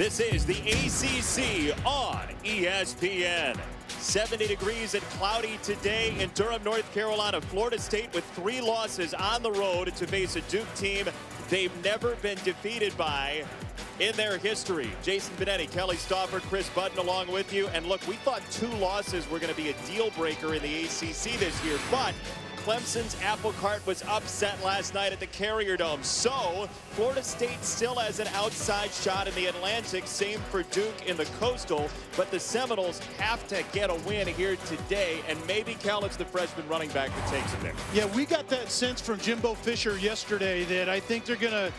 This is the ACC on ESPN. 70 degrees and cloudy today in Durham, North Carolina. Florida State with 3 losses on the road to face a Duke team they've never been defeated by in their history. Jason Benetti, Kelly Stauffer, Chris Button along with you. And look, we thought 2 losses were going to be a deal breaker in the ACC this year, but Clemson's apple cart was upset last night at the Carrier Dome. So Florida State still has an outside shot in the Atlantic. Same for Duke in the Coastal. But the Seminoles have to get a win here today. And maybe Cal, it's the freshman running back that takes it there. Yeah, we got that sense from Jimbo Fisher yesterday that I think they're going to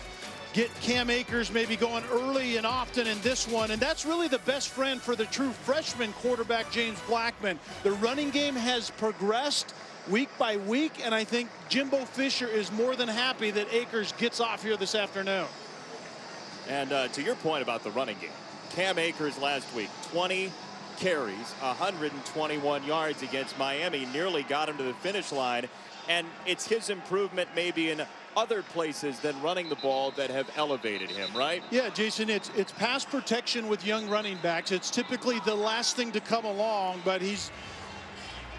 get Cam Akers maybe going early and often in this one. And that's really the best friend for the true freshman quarterback, James Blackman. The running game has progressed week by week, and I think Jimbo Fisher is more than happy that Akers gets off here this afternoon. And to your point about the running game, Cam Akers last week, 20 carries, 121 yards against Miami, nearly got him to the finish line. And it's his improvement maybe in other places than running the ball that have elevated him, right? Yeah, Jason, it's pass protection with young running backs. It's typically the last thing to come along, but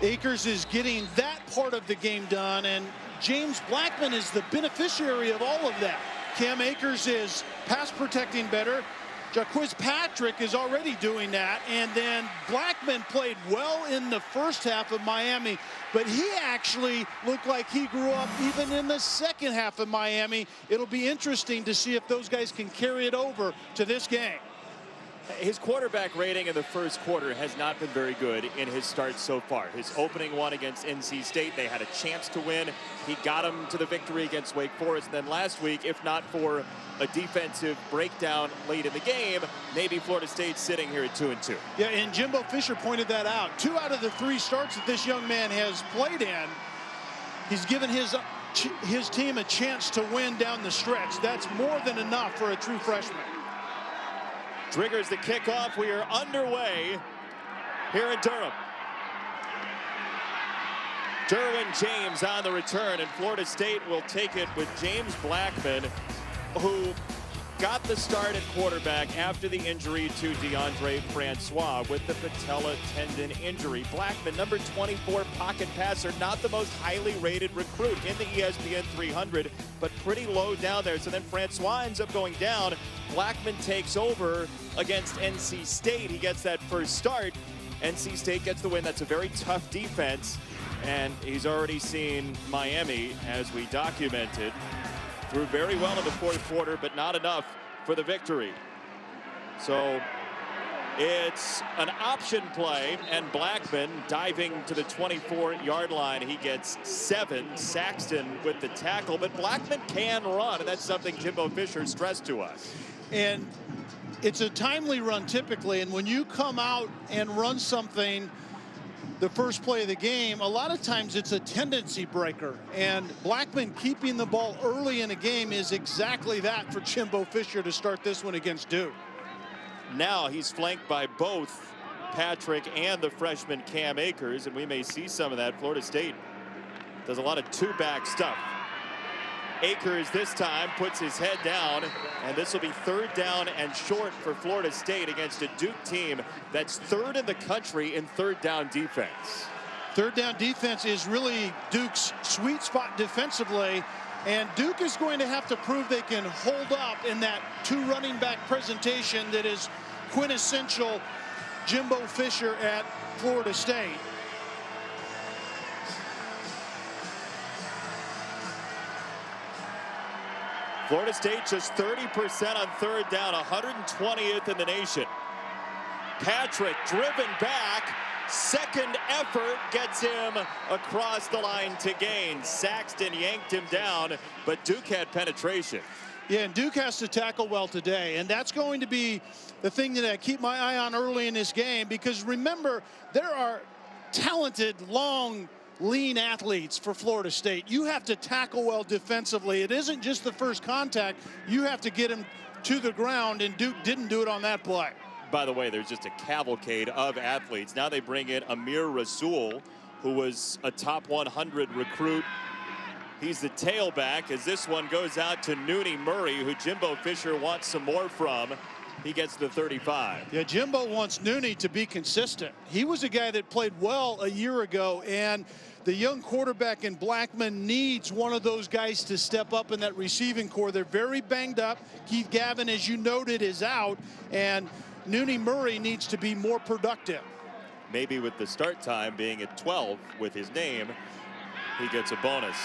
Akers is getting that part of the game done, and James Blackman is the beneficiary of all of that. Cam Akers is pass protecting better. Jaquiz Patrick is already doing that, and then Blackman played well in the first half of Miami, but he actually looked like he grew up even in the second half of Miami. It'll be interesting to see if those guys can carry it over to this game. His quarterback rating in the first quarter has not been very good in his start so far. His opening one against NC State, they had a chance to win. He got them to the victory against Wake Forest. And then last week, if not for a defensive breakdown late in the game, maybe Florida State's sitting here at 2-2. Yeah, and Jimbo Fisher pointed that out. 2 out of the 3 starts that this young man has played in, he's given his team a chance to win down the stretch. That's more than enough for a true freshman. Triggers the kickoff. We are underway here in Durham. Derwin James on the return, and Florida State will take it with James Blackman, who got the start at quarterback after the injury to DeAndre Francois with the patella tendon injury. Blackman, number 24 pocket passer, not the most highly rated recruit in the ESPN 300, but pretty low down there. So then Francois ends up going down. Blackman takes over against NC State. He gets that first start. NC State gets the win. That's a very tough defense. And he's already seen Miami, as we documented, threw very well in the fourth quarter, but not enough for the victory. So it's an option play, and Blackman diving to the 24-yard line. He gets 7. Saxton with the tackle, but Blackman can run, and that's something Jimbo Fisher stressed to us. And it's a timely run typically, and when you come out and run something the first play of the game, a lot of times it's a tendency breaker, and Blackman keeping the ball early in a game is exactly that for Jimbo Fisher to start this one against Duke. Now he's flanked by both Patrick and the freshman Cam Akers, and we may see some of that. Florida State does a lot of 2-back stuff. Akers this time puts his head down, and this will be 3rd down and short for Florida State against a Duke team that's 3rd in the country in 3rd down defense. 3rd down defense is really Duke's sweet spot defensively, and Duke is going to have to prove they can hold up in that 2 running back presentation that is quintessential Jimbo Fisher at Florida State. Florida State just 30% on 3rd down, 120th in the nation. Patrick driven back, second effort gets him across the line to gain. Saxton yanked him down, but Duke had penetration. Yeah, and Duke has to tackle well today, and that's going to be the thing that I keep my eye on early in this game, because remember, there are talented, long, lean athletes for Florida State. You have to tackle well defensively. It isn't just the first contact. You have to get him to the ground, and Duke didn't do it on that play. By the way, there's just a cavalcade of athletes. Now they bring in Amir Rasul, who was a top 100 recruit. He's the tailback as this one goes out to Nooney Murray, who Jimbo Fisher wants some more from. He gets the 35. Yeah, Jimbo wants Nooney to be consistent. He was a guy that played well a year ago, and the young quarterback in Blackman needs one of those guys to step up in that receiving core. They're very banged up. Keith Gavin, as you noted, is out, and Nooney Murray needs to be more productive. Maybe with the start time being at 12 with his name, he gets a bonus.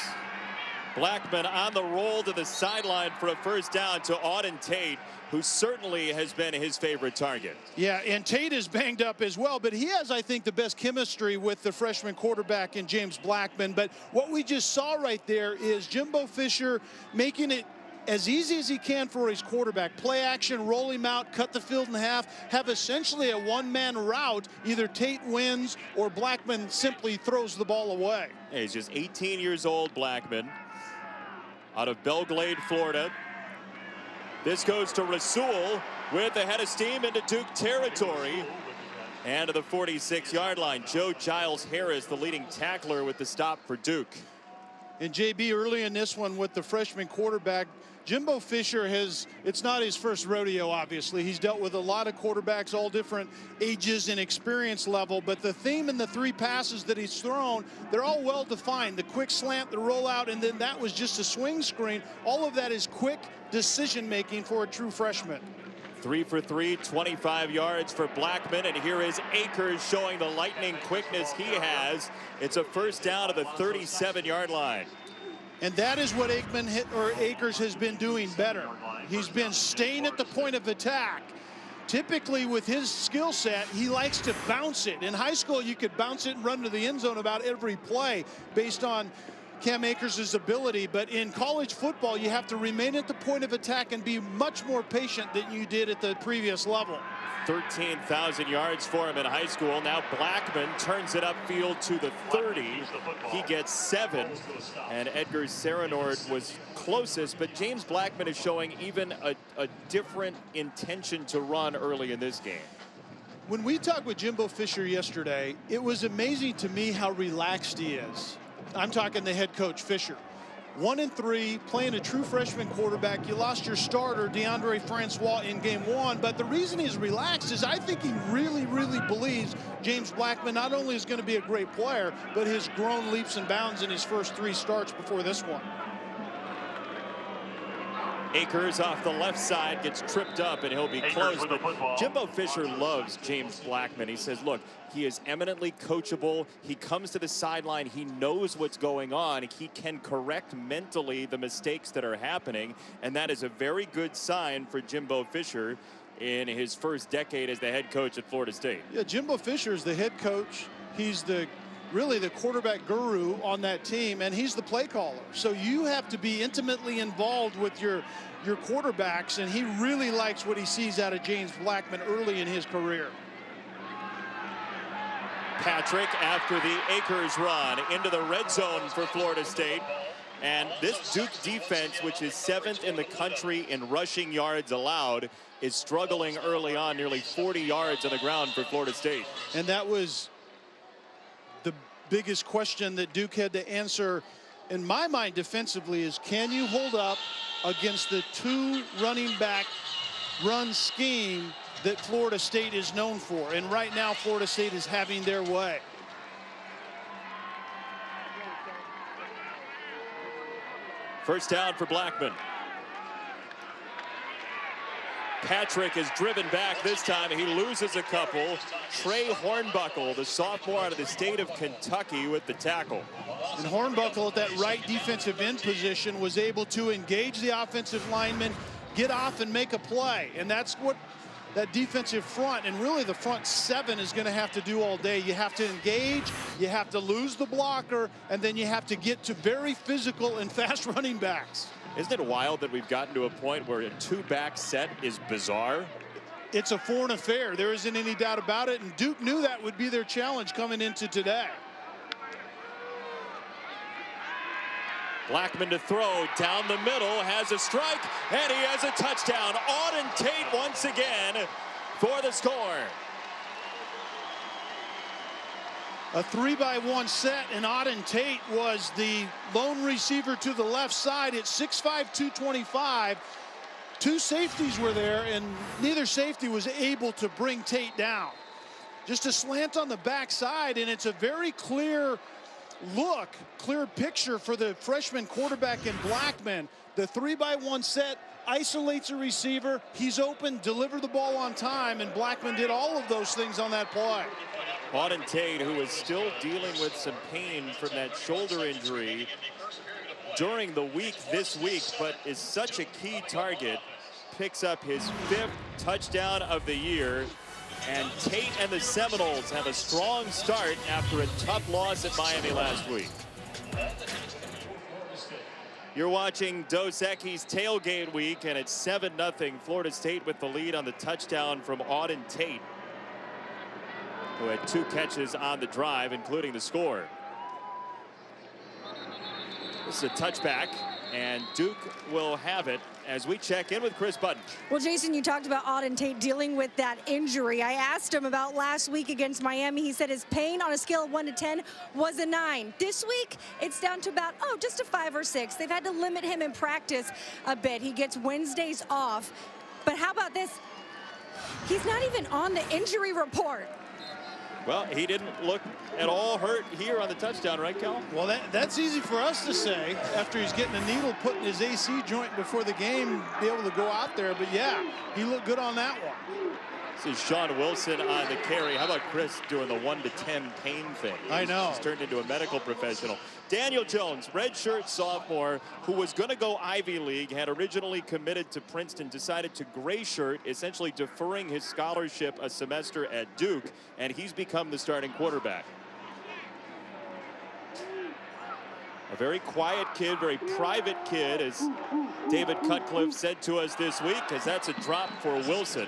Blackman on the roll to the sideline for a first down to Auden Tate, who certainly has been his favorite target. Yeah, and Tate is banged up as well, but he has, I think, the best chemistry with the freshman quarterback in James Blackman. But what we just saw right there is Jimbo Fisher making it as easy as he can for his quarterback. Play action, roll him out, cut the field in half, have essentially a one-man route. Either Tate wins or Blackman simply throws the ball away. Yeah, he's just 18 years old, Blackman, out of Belglade, Florida. This goes to Rasul with a head of steam into Duke territory. And to the 46-yard line, Joe Giles Harris, the leading tackler, with the stop for Duke. And JB, early in this one with the freshman quarterback, Jimbo Fisher it's not his first rodeo, obviously. He's dealt with a lot of quarterbacks, all different ages and experience level. But the theme in the three passes that he's thrown, they're all well defined. The quick slant, the rollout, and then that was just a swing screen. All of that is quick decision making for a true freshman. 3 for 3, 25 yards for Blackman, and here is Akers showing the lightning quickness he has. It's a first down to the 37-yard line. And that is what Akers has been doing better. He's been staying at the point of attack. Typically with his skill set, he likes to bounce it. In high school, you could bounce it and run to the end zone about every play based on Cam Akers' ability, but in college football, you have to remain at the point of attack and be much more patient than you did at the previous level. 13,000 yards for him in high school. Now Blackman turns it upfield to the 30. He gets 7, and Edgar Serenord was closest, but James Blackman is showing even a different intention to run early in this game. When we talked with Jimbo Fisher yesterday, it was amazing to me how relaxed he is. I'm talking the head coach, Fisher. 1-3, playing a true freshman quarterback. You lost your starter, DeAndre Francois, in game 1, but the reason he's relaxed is I think he really, really believes James Blackman not only is going to be a great player, but has grown leaps and bounds in his first 3 starts before this one. Akers off the left side gets tripped up and he'll be close, but Jimbo Fisher loves James Blackman. He says, look, he is eminently coachable. He comes to the sideline. He knows what's going on. He can correct mentally the mistakes that are happening, and that is a very good sign for Jimbo Fisher in his first decade as the head coach at Florida State. Yeah, Jimbo Fisher is the head coach. He's really the quarterback guru on that team, and he's the play caller. So you have to be intimately involved with your quarterbacks, and he really likes what he sees out of James Blackman early in his career. Patrick, after the Akers run into the red zone for Florida State, and this Duke defense, which is 7th in the country in rushing yards allowed, is struggling early on, nearly 40 yards on the ground for Florida State. And that was the biggest question that Duke had to answer, in my mind, defensively, is can you hold up against the 2 running back run scheme that Florida State is known for? And right now, Florida State is having their way. First down for Blackman. Patrick is driven back this time. He loses a couple. Trey Hornbuckle, the sophomore out of the state of Kentucky, with the tackle. And Hornbuckle at that right defensive end position was able to engage the offensive lineman, get off and make a play. And that's what that defensive front, and really the front 7, is going to have to do all day. You have to engage, you have to lose the blocker, and then you have to get to very physical and fast running backs. Isn't it wild that we've gotten to a point where a 2-back set is bizarre? It's a foreign affair. There isn't any doubt about it, and Duke knew that would be their challenge coming into today. Blackman to throw down the middle, has a strike, and he has a touchdown. Auden Tate once again for the score. A 3-by-1 set, and Auden Tate was the lone receiver to the left side at 6'5", 225. Two safeties were there, and neither safety was able to bring Tate down. Just a slant on the backside, and it's a very clear look, clear picture for the freshman quarterback in Blackman. The 3-by-1 set isolates a receiver. He's open, deliver the ball on time, and Blackman did all of those things on that play. Auden Tate, who is still dealing with some pain from that shoulder injury during the week this week, but is such a key target, picks up his 5th touchdown of the year. And Tate and the Seminoles have a strong start after a tough loss at Miami last week. You're watching Dos Equis Tailgate Week, and it's 7-0 Florida State with the lead on the touchdown from Auden Tate, who had 2 catches on the drive, including the score. This is a touchback, and Duke will have it as we check in with Chris Button. Well, Jason, you talked about Auden Tate dealing with that injury. I asked him about last week against Miami. He said his pain on a scale of 1 to 10 was a 9. This week, it's down to about, just a 5 or 6. They've had to limit him in practice a bit. He gets Wednesdays off. But how about this? He's not even on the injury report. Well, he didn't look at all hurt here on the touchdown, right, Cal? Well, that's easy for us to say after he's getting a needle put in his AC joint before the game, be able to go out there. But yeah, he looked good on that one. This is Sean Wilson on the carry. How about Chris doing the 1 to 10 pain thing? I know. He's turned into a medical professional. Daniel Jones, redshirt sophomore, who was going to go Ivy League, had originally committed to Princeton, decided to gray shirt, essentially deferring his scholarship a semester at Duke, and he's become the starting quarterback. A very quiet kid, very private kid, as David Cutcliffe said to us this week, because that's a drop for Wilson.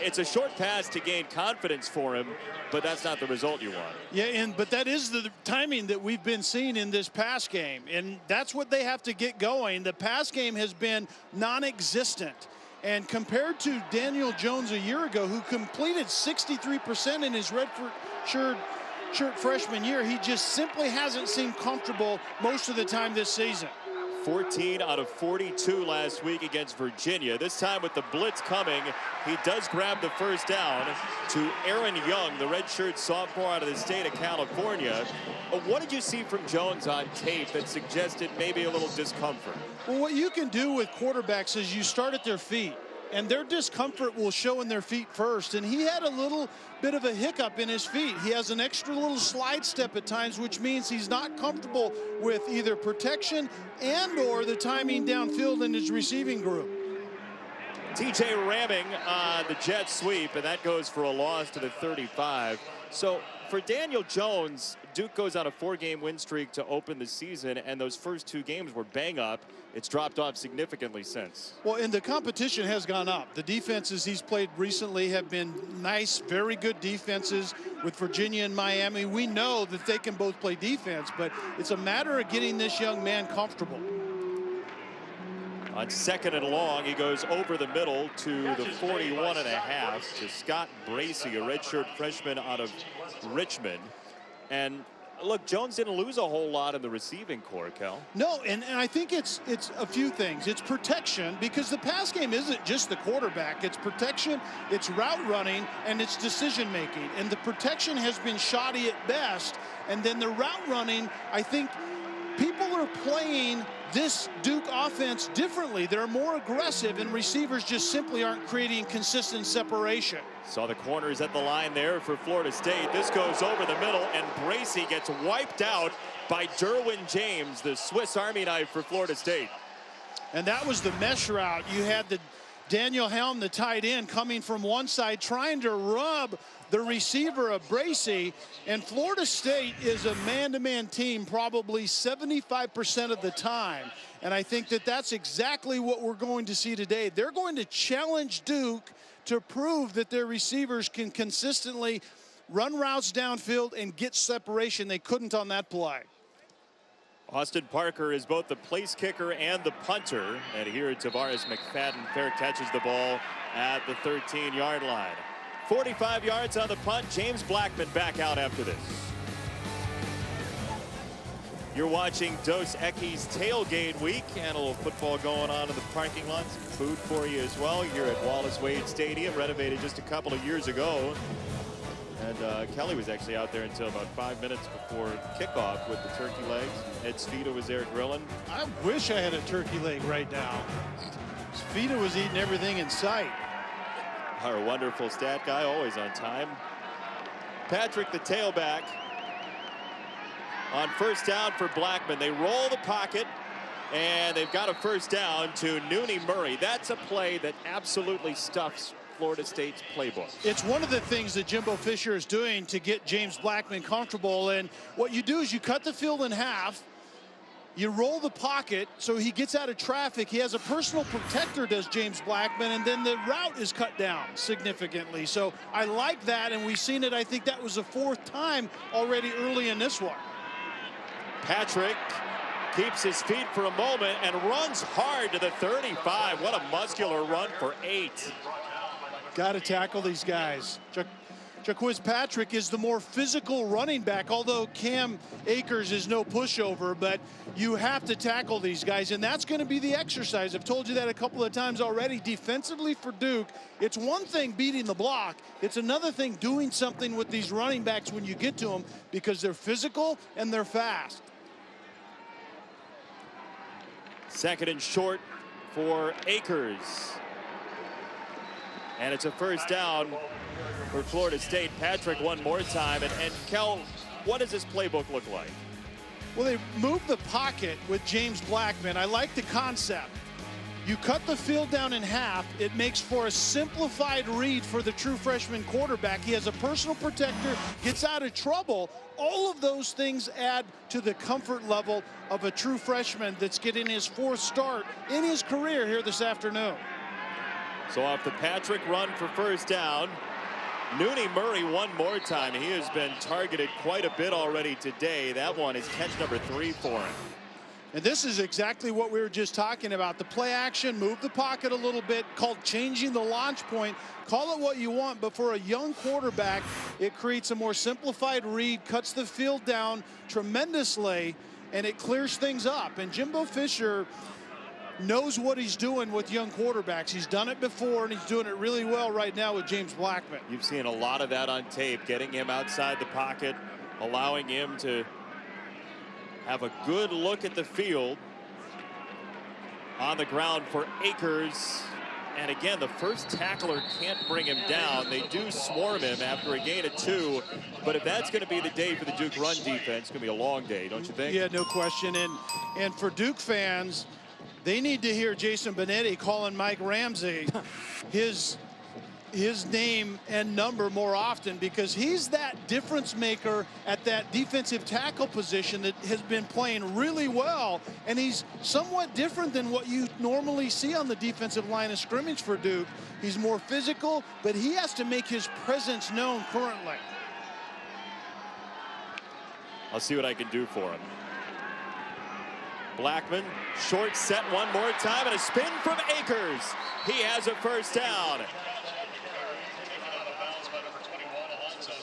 It's a short pass to gain confidence for him, but that's not the result you want. Yeah, but that is the timing that we've been seeing in this pass game, and that's what they have to get going. The pass game has been non-existent, and compared to Daniel Jones a year ago, who completed 63% in his redshirt freshman year, he just simply hasn't seemed comfortable most of the time this season. 14 out of 42 last week against Virginia. This time with the blitz coming, he does grab the first down to Aaron Young, the redshirt sophomore out of the state of California. What did you see from Jones on tape that suggested maybe a little discomfort? Well, what you can do with quarterbacks is you start at their feet, and their discomfort will show in their feet first. And he had a little bit of a hiccup in his feet. He has an extra little slide step at times, which means he's not comfortable with either protection and or the timing downfield in his receiving group. TJ ramming the jet sweep, and that goes for a loss to the 35. So for Daniel Jones, Duke goes on a 4-game win streak to open the season, and those first 2 games were bang up. It's dropped off significantly since. Well, and the competition has gone up. The defenses he's played recently have been nice, very good defenses with Virginia and Miami. We know that they can both play defense, but it's a matter of getting this young man comfortable. On 2nd and long, he goes over the middle to the 41.5 to Scott Bracey, a redshirt freshman out of Richmond. And look, Jones didn't lose a whole lot in the receiving corps, Cal. No, and I think it's a few things. It's protection, because the pass game isn't just the quarterback. It's protection, it's route running, and it's decision making. And the protection has been shoddy at best. And then the route running, I think people are playing this Duke offense differently. They're more aggressive, and receivers just simply aren't creating consistent separation. Saw the corners at the line there for Florida State. This goes over the middle, and Bracey gets wiped out by Derwin James, the Swiss Army knife for Florida State. And that was the mesh route. You had the Daniel Helm, the tight end, coming from one side, trying to rub the receiver of Bracey. And Florida State is a man-to-man team probably 75% of the time. And I think that that's exactly what we're going to see today. They're going to challenge Duke to prove that their receivers can consistently run routes downfield and get separation. They couldn't on that play. Austin Parker is both the place kicker and the punter. And here Tavares McFadden fair catches the ball at the 13-yard line. 45 yards on the punt. James Blackman back out after this. You're watching Dos Equis Tailgate Week, and a little football going on in the parking lots. Food for you as well here at Wallace Wade Stadium, renovated just a couple of years ago. And Kelly was actually out there until about 5 minutes before kickoff with the turkey legs. Ed Svita was there grilling. I wish I had a turkey leg right now. Svita was eating everything in sight. Our wonderful stat guy, always on time. Patrick, the tailback, on first down for Blackman. They roll the pocket, and they've got a first down to Nooney Murray. That's a play that absolutely stuffs Florida State's playbook. It's one of the things that Jimbo Fisher is doing to get James Blackman comfortable. And what you do is you cut the field in half. You roll the pocket so he gets out of traffic. He has a personal protector, does James Blackman, and then the route is cut down significantly. So I like that, and we've seen it. I think that was the 4th time already early in this one. Patrick keeps his feet for a moment and runs hard to the 35. What a muscular run for 8. Got to tackle these guys. Jaquiz Patrick is the more physical running back, although Cam Akers is no pushover, but you have to tackle these guys, and that's going to be the exercise. I've told you that a couple of times already. Defensively for Duke, it's one thing beating the block. It's another thing doing something with these running backs when you get to them, because they're physical and they're fast. 2nd and short for Akers. And it's a first down for Florida State. Patrick one more time. And Kel, what does this playbook look like? Well, they move the pocket with James Blackman. I like the concept. You cut the field down in half. It makes for a simplified read for the true freshman quarterback. He has a personal protector, gets out of trouble. All of those things add to the comfort level of a true freshman that's getting his 4th start in his career here this afternoon. So off the Patrick run for first down, Nooney Murray one more time. He has been targeted quite a bit already today. That one is catch number 3 for him. And this is exactly what we were just talking about. The play action, move the pocket a little bit, called changing the launch point. Call it what you want, but for a young quarterback, it creates a more simplified read, cuts the field down tremendously, and it clears things up. And Jimbo Fisher knows what he's doing with young quarterbacks. He's done it before, and he's doing it really well right now with James Blackman. You've seen a lot of that on tape, getting him outside the pocket, allowing him to have a good look at the field. On the ground for Akers. And again, the first tackler can't bring him down. They do swarm him after a gain of 2. But if that's going to be the day for the Duke run defense, it's going to be a long day, don't you think? Yeah, no question. And for Duke fans, they need to hear Jason Benetti calling Mike Ramsey his name and number more often, because he's that difference maker at that defensive tackle position that has been playing really well, and he's somewhat different than what you normally see on the defensive line of scrimmage for Duke. He's more physical, but he has to make his presence known currently. I'll see what I can do for him. Blackman, short set one more time, and a spin from Akers. He has a first down.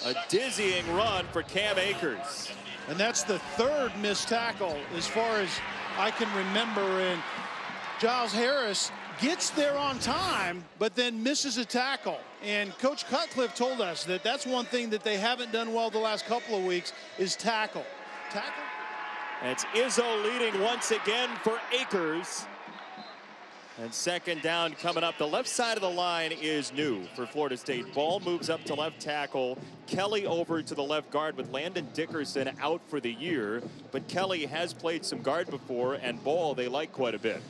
A dizzying run for Cam Akers. And that's the 3rd missed tackle as far as I can remember. And Giles Harris gets there on time, but then misses a tackle. And Coach Cutcliffe told us that that's one thing that they haven't done well the last couple of weeks is tackle. Tackle. And it's Izzo leading once again for Akers. And 2nd down coming up. The left side of the line is new for Florida State. Ball moves up to left tackle. Kelly over to the left guard with Landon Dickerson out for the year. But Kelly has played some guard before, and Ball they like quite a bit.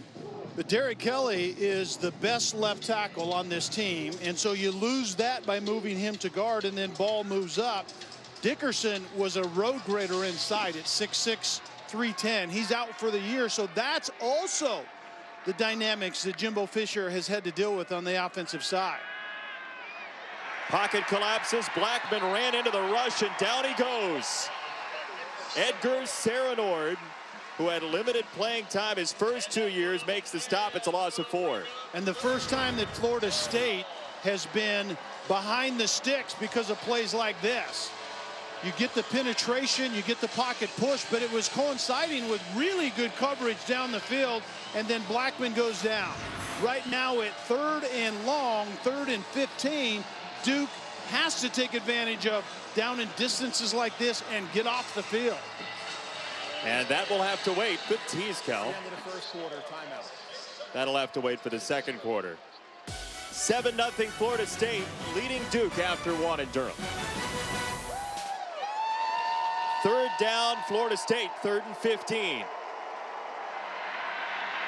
But Derek Kelly is the best left tackle on this team, and so you lose that by moving him to guard, and then Ball moves up. Dickerson was a road grader inside at 6'6", 310. He's out for the year, so that's also the dynamics that Jimbo Fisher has had to deal with on the offensive side. Pocket collapses. Blackman ran into the rush, and down he goes. Edgar Serenord, who had limited playing time his first 2 years, makes the stop. It's a loss of 4. And the first time that Florida State has been behind the sticks because of plays like this. You get the penetration, you get the pocket push, but it was coinciding with really good coverage down the field, and then Blackman goes down. Right now at 3rd and long, 3rd and 15, Duke has to take advantage of down in distances like this and get off the field. And that will have to wait. Good tease, Cal. End of the first quarter, timeout. That'll have to wait for the second quarter. 7-0 Florida State leading Duke after one in Durham. 3rd down, Florida State, 3rd and 15.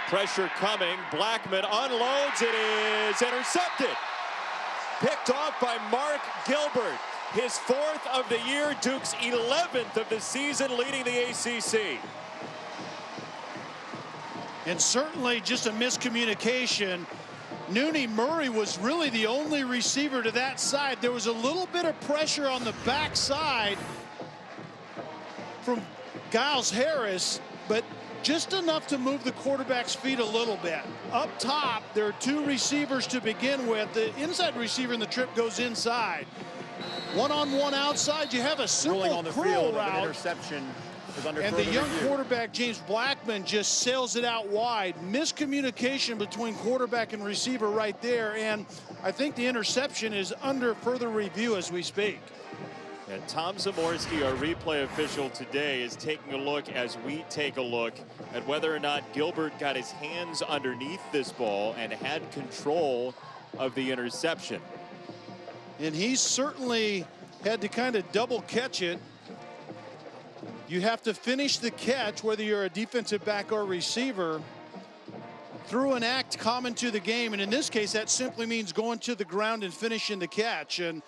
Pressure coming. Blackman unloads. It is intercepted. Picked off by Mark Gilbert. His 4th of the year, Duke's 11th of the season, leading the ACC. And certainly just a miscommunication. Nooney Murray was really the only receiver to that side. There was a little bit of pressure on the backside from Giles Harris, but just enough to move the quarterback's feet a little bit. Up top, there are 2 receivers to begin with. The inside receiver in the trip goes inside. One-on-one outside, you have a simple Ruling on the curl field, route. an interception is under And the further young review. quarterback, James Blackman, just sails it out wide. Miscommunication between quarterback and receiver right there. And I think the interception is under further review as we speak. And Tom Zamorski, our replay official today, is taking a look as we take a look at whether or not Gilbert got his hands underneath this ball and had control of the interception. And he certainly had to kind of double catch it. You have to finish the catch, whether you're a defensive back or receiver, through an act common to the game. And in this case, that simply means going to the ground and finishing the catch. And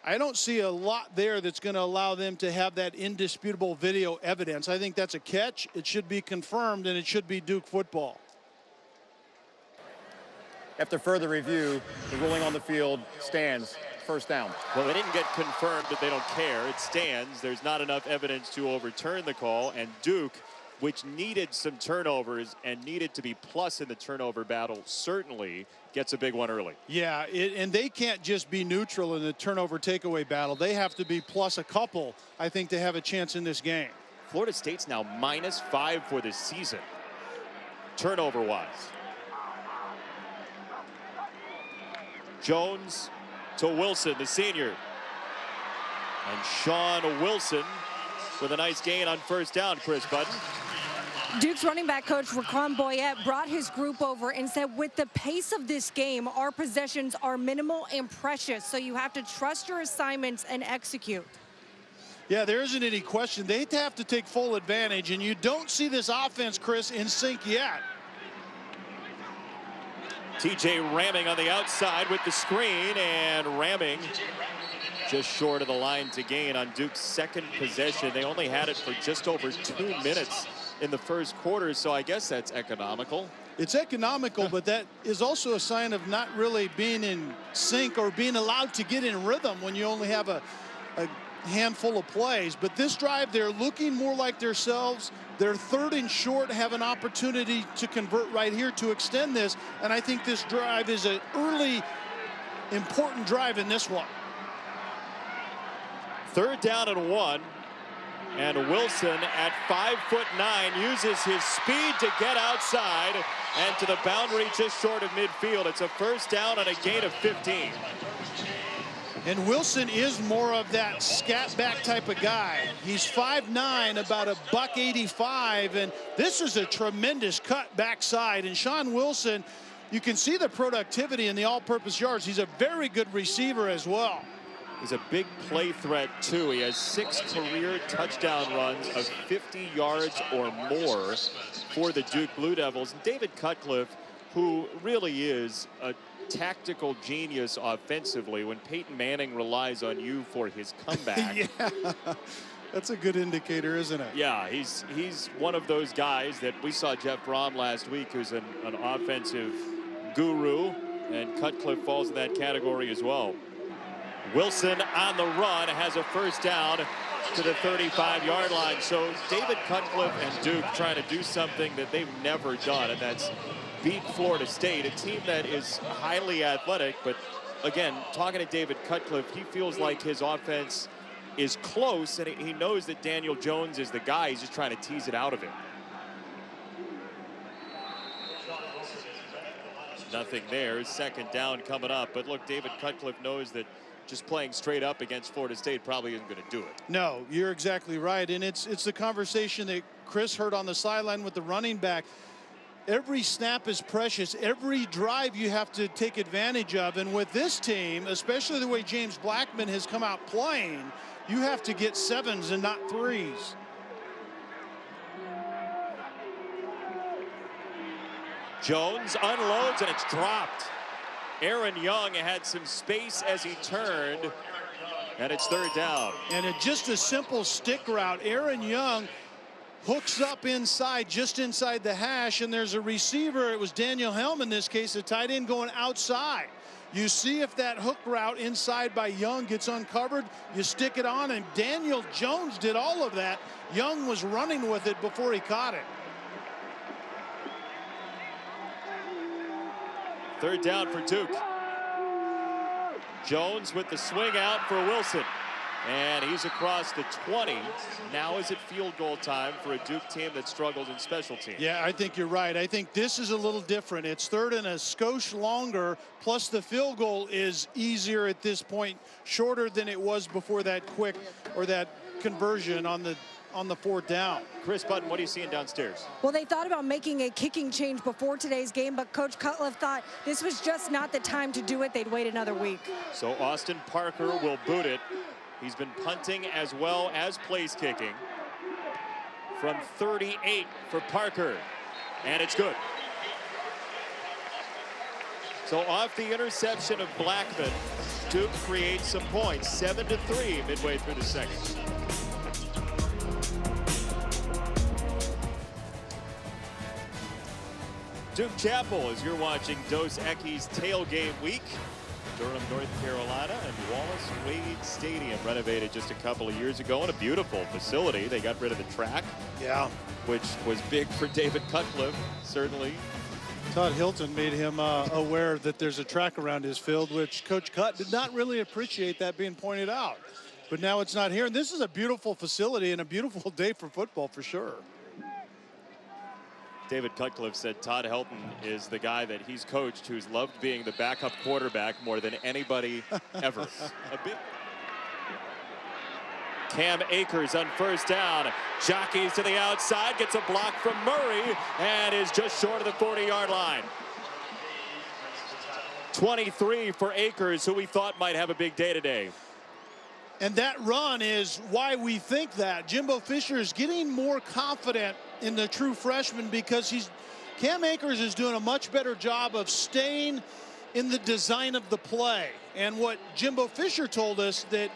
I don't see a lot there that's going to allow them to have that indisputable video evidence. I think that's a catch. It should be confirmed, and it should be Duke football. After further review, the ruling on the field stands. 1st down. Well, they didn't get confirmed, but they don't care. It stands. There's not enough evidence to overturn the call, and Duke, which needed some turnovers and needed to be plus in the turnover battle, certainly gets a big one early. Yeah, and they can't just be neutral in the turnover takeaway battle. They have to be plus a couple, I think, to have a chance in this game. Florida State's now -5 for the season, turnover-wise. Jones to Wilson, the senior. And Sean Wilson with a nice gain on 1st down, Chris Button. Duke's running back coach Raquan Boyette brought his group over and said, with the pace of this game, our possessions are minimal and precious, so you have to trust your assignments and execute. Yeah, there isn't any question. They have to take full advantage, and you don't see this offense, Chris, in sync yet. TJ ramming on the outside with the screen, and ramming just short of the line to gain on Duke's 2nd possession. They only had it for just over 2 minutes in the 1st quarter, so I guess that's economical. It's economical, but that is also a sign of not really being in sync or being allowed to get in rhythm when you only have a handful of plays. But this drive, they're looking more like themselves. They're 3rd and short, have an opportunity to convert right here to extend this. And I think this drive is an early, important drive in this one. 3rd down and 1. And Wilson at 5'9" uses his speed to get outside and to the boundary just short of midfield. It's a 1st down and a gain of 15. And Wilson is more of that scat back type of guy. He's 5'9", about $185, and this is a tremendous cut backside. And Sean Wilson, you can see the productivity in the all-purpose yards. He's a very good receiver as well. He's a big play threat, too. He has 6 career touchdown runs of 50 yards or more for the Duke Blue Devils. And David Cutcliffe, who really is a tactical genius offensively, when Peyton Manning relies on you for his comeback. Yeah, that's a good indicator, isn't it? Yeah, he's one of those guys that we saw. Jeff Brom last week, who's an offensive guru, and Cutcliffe falls in that category as well. Wilson on the run has a 1st down to the 35-yard line. So David Cutcliffe and Duke trying to do something that they've never done, and that's beat Florida State, a team that is highly athletic. But again, talking to David Cutcliffe, he feels like his offense is close, and he knows that Daniel Jones is the guy. He's just trying to tease it out of him. Nothing there. Second down coming up. But look, David Cutcliffe knows that just playing straight up against Florida State probably isn't going to do it. No, you're exactly right. And it's the conversation that Chris heard on the sideline with the running back. Every snap is precious. Every drive you have to take advantage of. And with this team, especially the way James Blackman has come out playing, you have to get 7s and not 3s. Jones unloads, and it's dropped. Aaron Young had some space as he turned, and it's third down. And it's just a simple stick route. Aaron Young hooks up inside, just inside the hash, and there's a receiver. It was Daniel Helm in this case, a tight end going outside. You see if that hook route inside by Young gets uncovered, you stick it on, and Daniel Jones did all of that. Young was running with it before he caught it. Third down for Duke. Jones with the swing out for Wilson. And he's across the 20. Now is it field goal time for a Duke team that struggled in special teams? Yeah, I think you're right. I think this is a little different. It's third and a skosh longer, plus the field goal is easier at this point, shorter than it was before that quick or that conversion on the fourth down. Chris Button, what are you seeing downstairs? Well, they thought about making a kicking change before today's game, but Coach Cutcliffe thought this was just not the time to do it. They'd wait another week. So Austin Parker will boot it. He's been punting as well as place kicking. From 38 for Parker, and it's good. So off the interception of Blackman, Duke creates some points, 7-3 midway through the second. Duke Chapel, as you're watching Dos Equis Tailgate Week. Durham, North Carolina, and Wallace Wade Stadium, renovated just a couple of years ago, and a beautiful facility. They got rid of the track, Yeah. which was big for David Cutcliffe, certainly. Todd Hilton made him aware that there's a track around his field, which Coach Cut did not really appreciate that being pointed out. But now it's not here. And this is a beautiful facility and a beautiful day for football for sure. David Cutcliffe said Todd Helton is the guy that he's coached who's loved being the backup quarterback more than anybody ever. Cam Akers on first down, jockeys to the outside, gets a block from Murray, and is just short of the 40-yard line. 23 for Akers, who we thought might have a big day today. And that run is why we think that. Jimbo Fisher is getting more confident in the true freshman because Cam Akers is doing a much better job of staying in the design of the play. And what Jimbo Fisher told us, that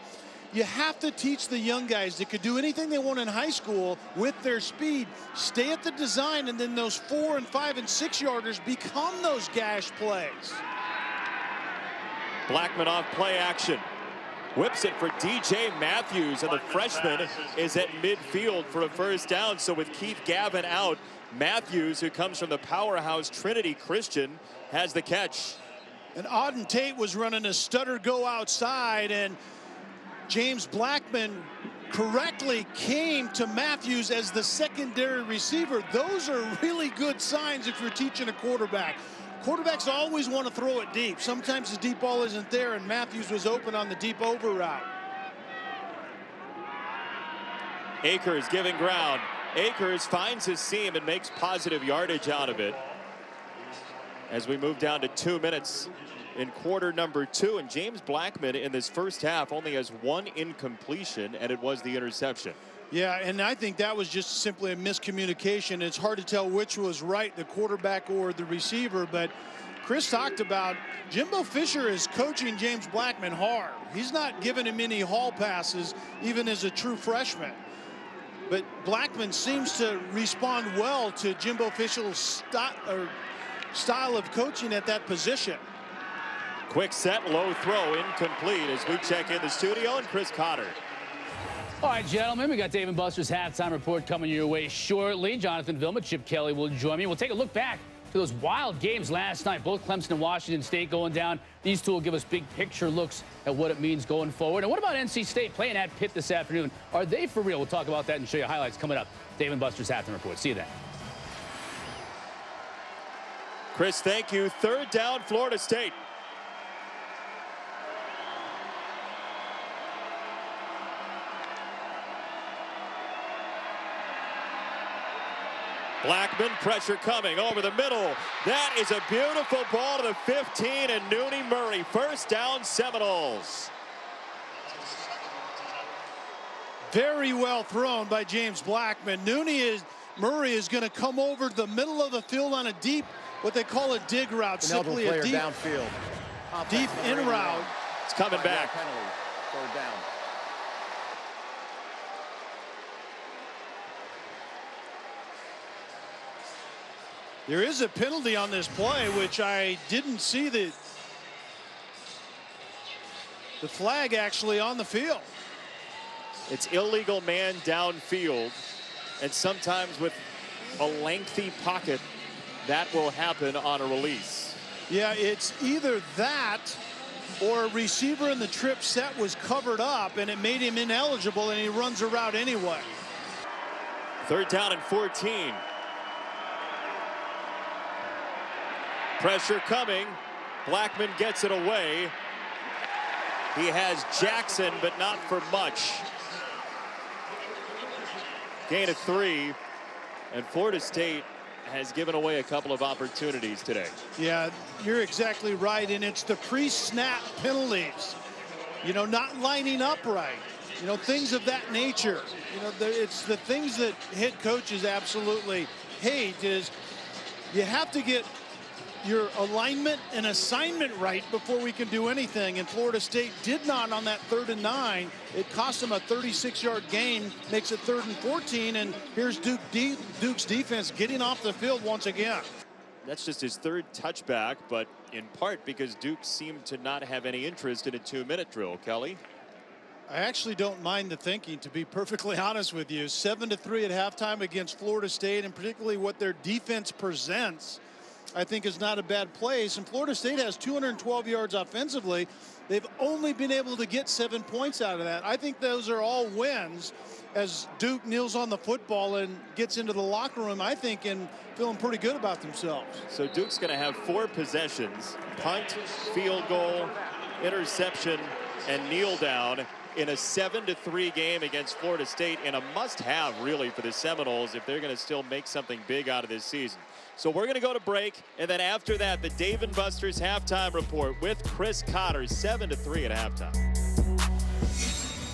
you have to teach the young guys that could do anything they want in high school with their speed, stay at the design, and then those 4 and 5 and 6 yarders become those gash plays. Blackman off play action. Whips it for DJ Matthews, and the freshman is at midfield for a first down. So with Keith Gavin out, Matthews, who comes from the powerhouse Trinity Christian, has the catch. And Auden Tate was running a stutter go outside, and James Blackman correctly came to Matthews as the secondary receiver. Those are really good signs if you're teaching a quarterback. Quarterbacks always want to throw it deep. Sometimes the deep ball isn't there, and Matthews was open on the deep over route. Akers giving ground. Akers finds his seam and makes positive yardage out of it. As we move down to 2 minutes in quarter number 2, and James Blackman in this first half only has 1 incompletion, and it was the interception. Yeah, and I think that was just simply a miscommunication. It's hard to tell which was right, the quarterback or the receiver, but Chris talked about Jimbo Fisher is coaching James Blackman hard. He's not giving him any hall passes, even as a true freshman. But Blackman seems to respond well to Jimbo Fisher's style of coaching at that position. Quick set, low throw, incomplete as we check in the studio, and Chris Cotter. All right, gentlemen, we got Dave & Buster's halftime report coming your way shortly. Jonathan Vilma, Chip Kelly will join me. We'll take a look back to those wild games last night. Both Clemson and Washington State going down. These two will give us big picture looks at what it means going forward. And what about NC State playing at Pitt this afternoon? Are they for real? We'll talk about that and show you highlights coming up. Dave and Buster's Halftime Report. See you then. Chris, thank you. Third down, Florida State. Blackman, pressure coming over the middle. That is a beautiful ball to the 15, and Nooney Murray. First down, Seminoles. Very well thrown by James Blackman. Murray is going to come over the middle of the field on a deep, what they call a dig route. Simply a deep downfield. Deep in route. It's coming back. Penalty. Third down. There is a penalty on this play, which I didn't see the flag actually on the field. It's illegal man downfield, and sometimes with a lengthy pocket, that will happen on a release. Yeah, it's either that or a receiver in the trip set was covered up and it made him ineligible and he runs a route anyway. Third down and 14. Pressure coming. Blackman gets it away. He has Jackson, but not for much. Gain of 3. And Florida State has given away a couple of opportunities today. Yeah, you're exactly right. And it's the pre-snap penalties. You know, not lining up right. You know, things of that nature. You know, it's the things that head coaches absolutely hate is you have to get your alignment and assignment right before we can do anything. And Florida State did not on that 3rd and 9. It cost them a 36-yard gain, makes it 3rd and 14. And here's Duke's defense getting off the field once again. That's just his 3rd touchback, but in part because Duke seemed to not have any interest in a 2-minute drill. Kelly? I actually don't mind the thinking, to be perfectly honest with you. 7-3 at halftime against Florida State, and particularly what their defense presents, I think is not a bad place. And Florida State has 212 yards offensively. They've only been able to get 7 points out of that. I think those are all wins as Duke kneels on the football and gets into the locker room, I think, and feeling pretty good about themselves. So Duke's going to have 4 possessions: punt, field goal, interception, and kneel down in a 7-3 game against Florida State, and a must-have really for the Seminoles if they're going to still make something big out of this season. So we're going to go to break, and then after that, the Dave and Buster's halftime report with Chris Cotter. 7-3 at halftime.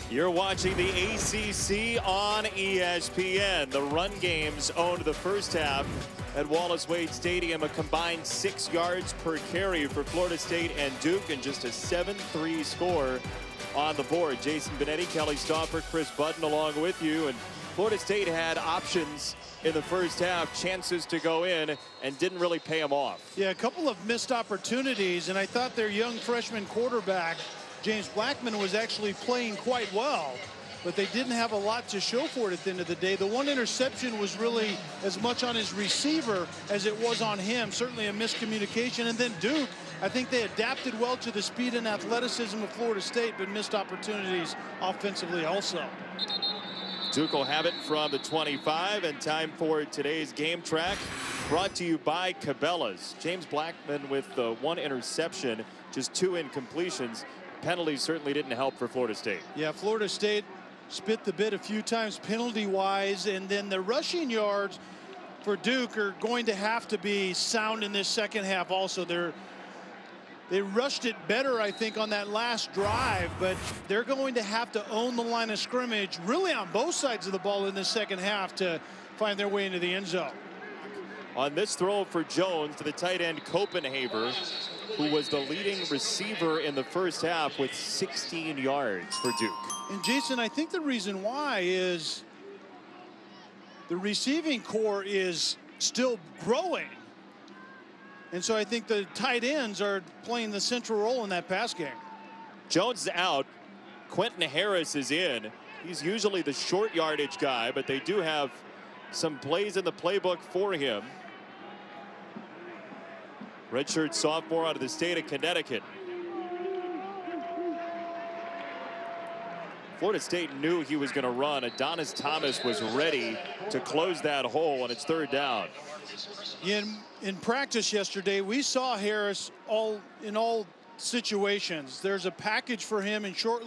You're watching the ACC on ESPN. The run games owned the first half at Wallace Wade Stadium, a combined 6 yards per carry for Florida State and Duke, and just a 7-3 score on the board. Jason Benetti, Kelly Stauffer, Chris Budden along with you. And Florida State had options in the first half, chances to go in, and didn't really pay them off. Yeah, a couple of missed opportunities, and I thought their young freshman quarterback, James Blackman, was actually playing quite well, but they didn't have a lot to show for it at the end of the day. The one interception was really as much on his receiver as it was on him. Certainly a miscommunication. And then Duke, I think they adapted well to the speed and athleticism of Florida State, but missed opportunities offensively also. Duke will have it from the 25, and time for today's game track, brought to you by Cabela's. James Blackman with the 1 interception, just 2 incompletions. Penalties certainly didn't help for Florida State. Yeah, Florida State spit the bit a few times penalty-wise, and then the rushing yards for Duke are going to have to be sound in this second half also. They rushed it better, I think, on that last drive, but they're going to have to own the line of scrimmage really on both sides of the ball in the second half to find their way into the end zone. On this throw for Jones to the tight end Copenhaver, who was the leading receiver in the first half with 16 yards for Duke. And Jason, I think the reason why is the receiving core is still growing. And so I think the tight ends are playing the central role in that pass game. Jones is out. Quentin Harris is in. He's usually the short yardage guy, but they do have some plays in the playbook for him. Redshirt sophomore out of the state of Connecticut. Florida State knew he was going to run. Adonis Thomas was ready to close that hole, and it's third down. In practice yesterday, we saw Harris in all situations. There's a package for him in short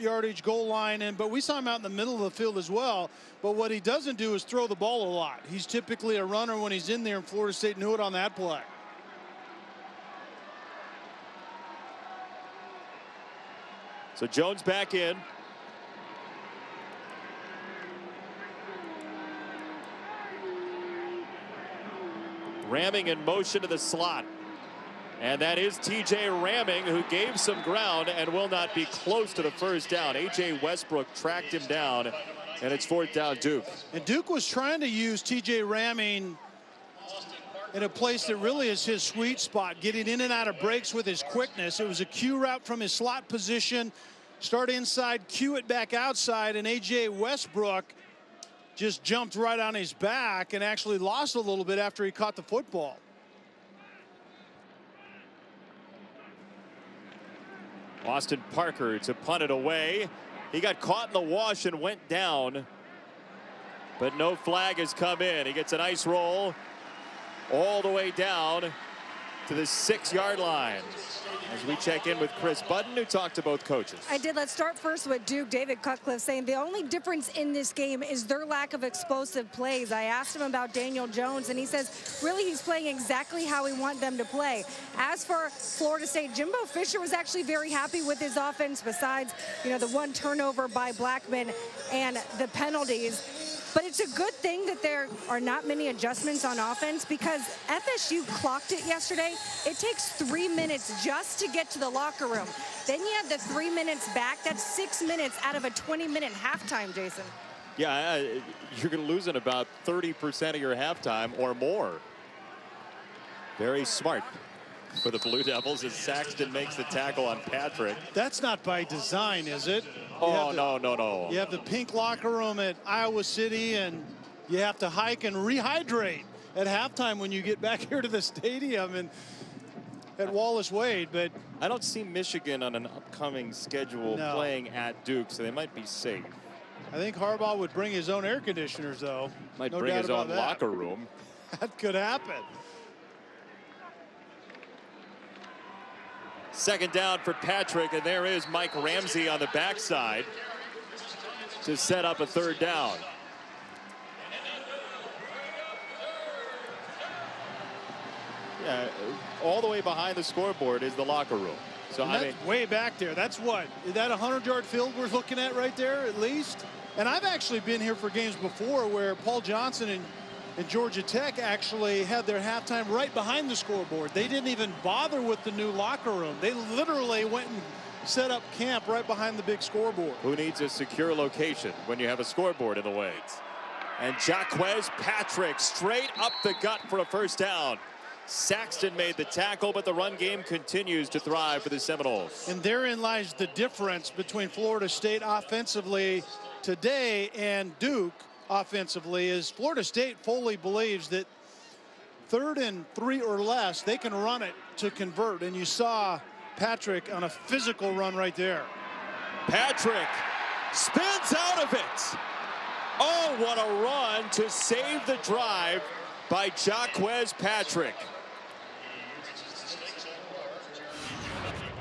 yardage, goal line, but we saw him out in the middle of the field as well. But what he doesn't do is throw the ball a lot. He's typically a runner when he's in there, and Florida State knew it on that play. So Jones back in. Ramming in motion to the slot. And that is TJ Ramming, who gave some ground and will not be close to the first down. A.J. Westbrook tracked him down, and it's fourth down Duke. And Duke was trying to use TJ Ramming in a place that really is his sweet spot, getting in and out of breaks with his quickness. It was a Q route from his slot position, start inside, cue it back outside, and A.J. Westbrook just jumped right on his back and actually lost a little bit after he caught the football. Austin Parker to punt it away. He got caught in the wash and went down, but no flag has come in. He gets a nice roll all the way down to the 6-yard line. As we check in with Chris Budden, who talked to both coaches. I did. Let's start first with Duke. David Cutcliffe saying the only difference in this game is their lack of explosive plays. I asked him about Daniel Jones, and he says really he's playing exactly how we want them to play. As for Florida State, Jimbo Fisher was actually very happy with his offense, besides, you know, the one turnover by Blackman and the penalties. But it's a good thing that there are not many adjustments on offense, because FSU clocked it yesterday. It takes 3 minutes just to get to the locker room. Then you have the 3 minutes back. That's 6 minutes out of a 20-minute halftime, Jason. Yeah, you're going to lose in about 30% of your halftime or more. Very smart for the Blue Devils as Saxton makes the tackle on Patrick. That's not by design, is it? Oh, no. You have the pink locker room at Iowa City, and you have to hike and rehydrate at halftime when you get back here to the stadium and at Wallace Wade. But I don't see Michigan on an upcoming schedule playing at Duke, so they might be safe. I think Harbaugh would bring his own air conditioners, though. Might no bring doubt his about own that. locker room. That could happen. Second down for Patrick, and there is Mike Ramsey on the backside to set up a third down. Yeah, all the way behind the scoreboard is the locker room. So and that's way back there. That's what? Is that a 100-yard field we're looking at right there, at least? And I've actually been here for games before where Paul Johnson and Georgia Tech actually had their halftime right behind the scoreboard. They didn't even bother with the new locker room. They literally went and set up camp right behind the big scoreboard. Who needs a secure location when you have a scoreboard in the way? And Jaquez Patrick straight up the gut for a first down. Saxton made the tackle, but the run game continues to thrive for the Seminoles. And therein lies the difference between Florida State offensively today and Duke offensively. Is Florida State fully believes that 3rd and 3 or less, they can run it to convert. And you saw Patrick on a physical run right there. Patrick spins out of it. Oh, what a run to save the drive by Jaquez Patrick.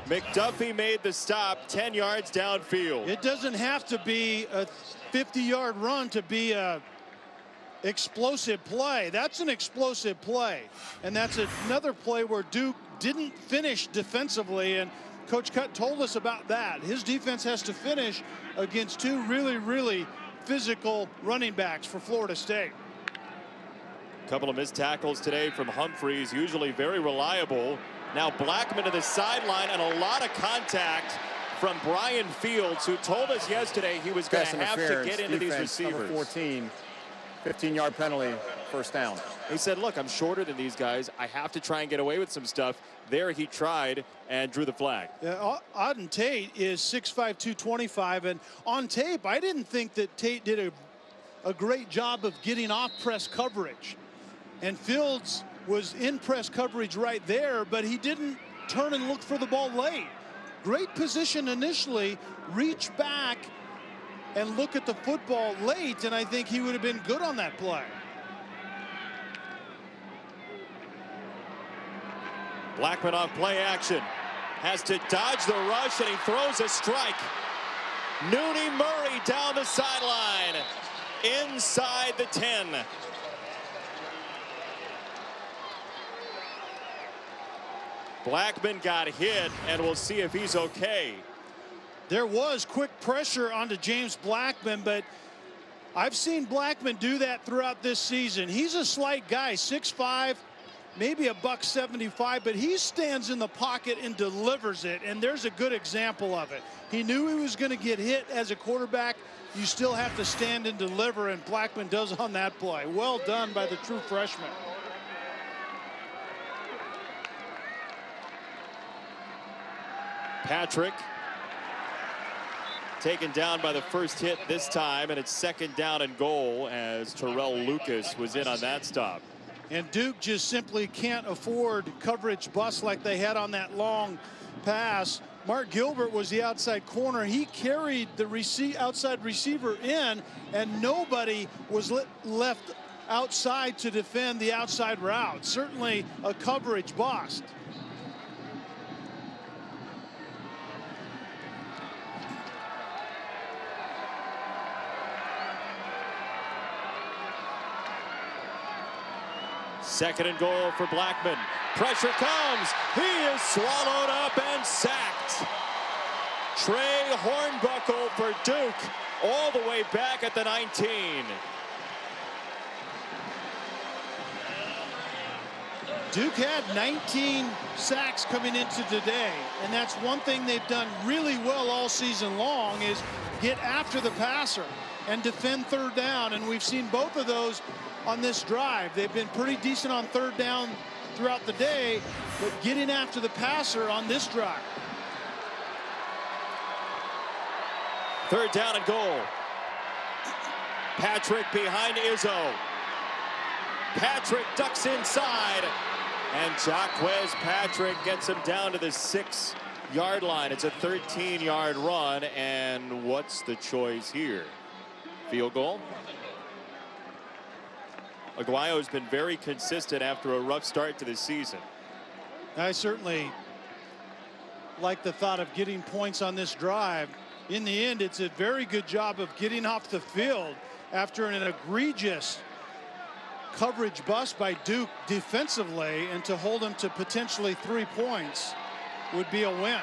McDuffie made the stop 10 yards downfield. It doesn't have to be a 50-yard run to be a explosive play. That's an explosive play. And that's another play where Duke didn't finish defensively, and Coach Cutt told us about that. His defense has to finish against 2 really physical running backs for Florida State. A couple of missed tackles today from Humphreys, usually very reliable. Now Blackman to the sideline, and a lot of contact from Brian Fields, who told us yesterday he was going to have to get into these receivers. Number 14, 15-yard penalty, first down. He said, look, I'm shorter than these guys. I have to try and get away with some stuff. There he tried and drew the flag. Auden Tate is 6'5", 225, and on tape, I didn't think that Tate did a great job of getting off press coverage. And Fields was in press coverage right there, but he didn't turn and look for the ball late. Great position initially, reach back and look at the football late, and I think he would have been good on that play. Blackman off play action. Has to dodge the rush, and he throws a strike. Nooney Murray down the sideline. Inside the 10. Blackman got hit, and we'll see if he's okay. There was quick pressure onto James Blackman, but I've seen Blackman do that throughout this season. He's a slight guy, 6'5", maybe a $175, but he stands in the pocket and delivers it, and there's a good example of it. He knew he was going to get hit as a quarterback. You still have to stand and deliver, and Blackman does on that play. Well done by the true freshman. Patrick taken down by the first hit this time, and it's 2nd down and goal as Terrell Lucas was in on that stop. And Duke just simply can't afford coverage busts like they had on that long pass. Mark Gilbert was the outside corner. He carried the outside receiver in, and nobody was left outside to defend the outside route. Certainly a coverage bust. Second and goal for Blackman. Pressure comes. He is swallowed up and sacked. Trey Hornbuckle for Duke, all the way back at the 19. Duke had 19 sacks coming into today, and that's one thing they've done really well all season long is get after the passer and defend third down, and we've seen both of those on this drive. They've been pretty decent on third down throughout the day, but getting after the passer on this drive. 3rd down and goal. Patrick behind Izzo. Patrick ducks inside, and Jaquez Patrick gets him down to the 6-yard line. It's a 13-yard run, and what's the choice here? Field goal? Aguayo's been very consistent after a rough start to the season. I certainly like the thought of getting points on this drive. In the end, it's a very good job of getting off the field after an egregious coverage bust by Duke defensively, and to hold them to potentially 3 points would be a win.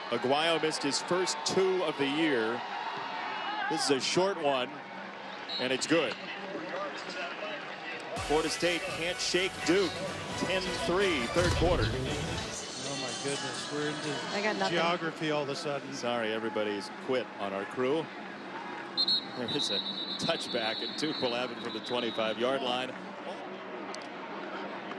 Aguayo missed his first 2 of the year. This is a short one, and it's good. Florida State can't shake Duke. 10-3, 3rd quarter. Oh my goodness, we're I got into nothing. geography all of a sudden. Sorry, everybody's quit on our crew. There is a touchback, and Duke will have it from the 25-yard line.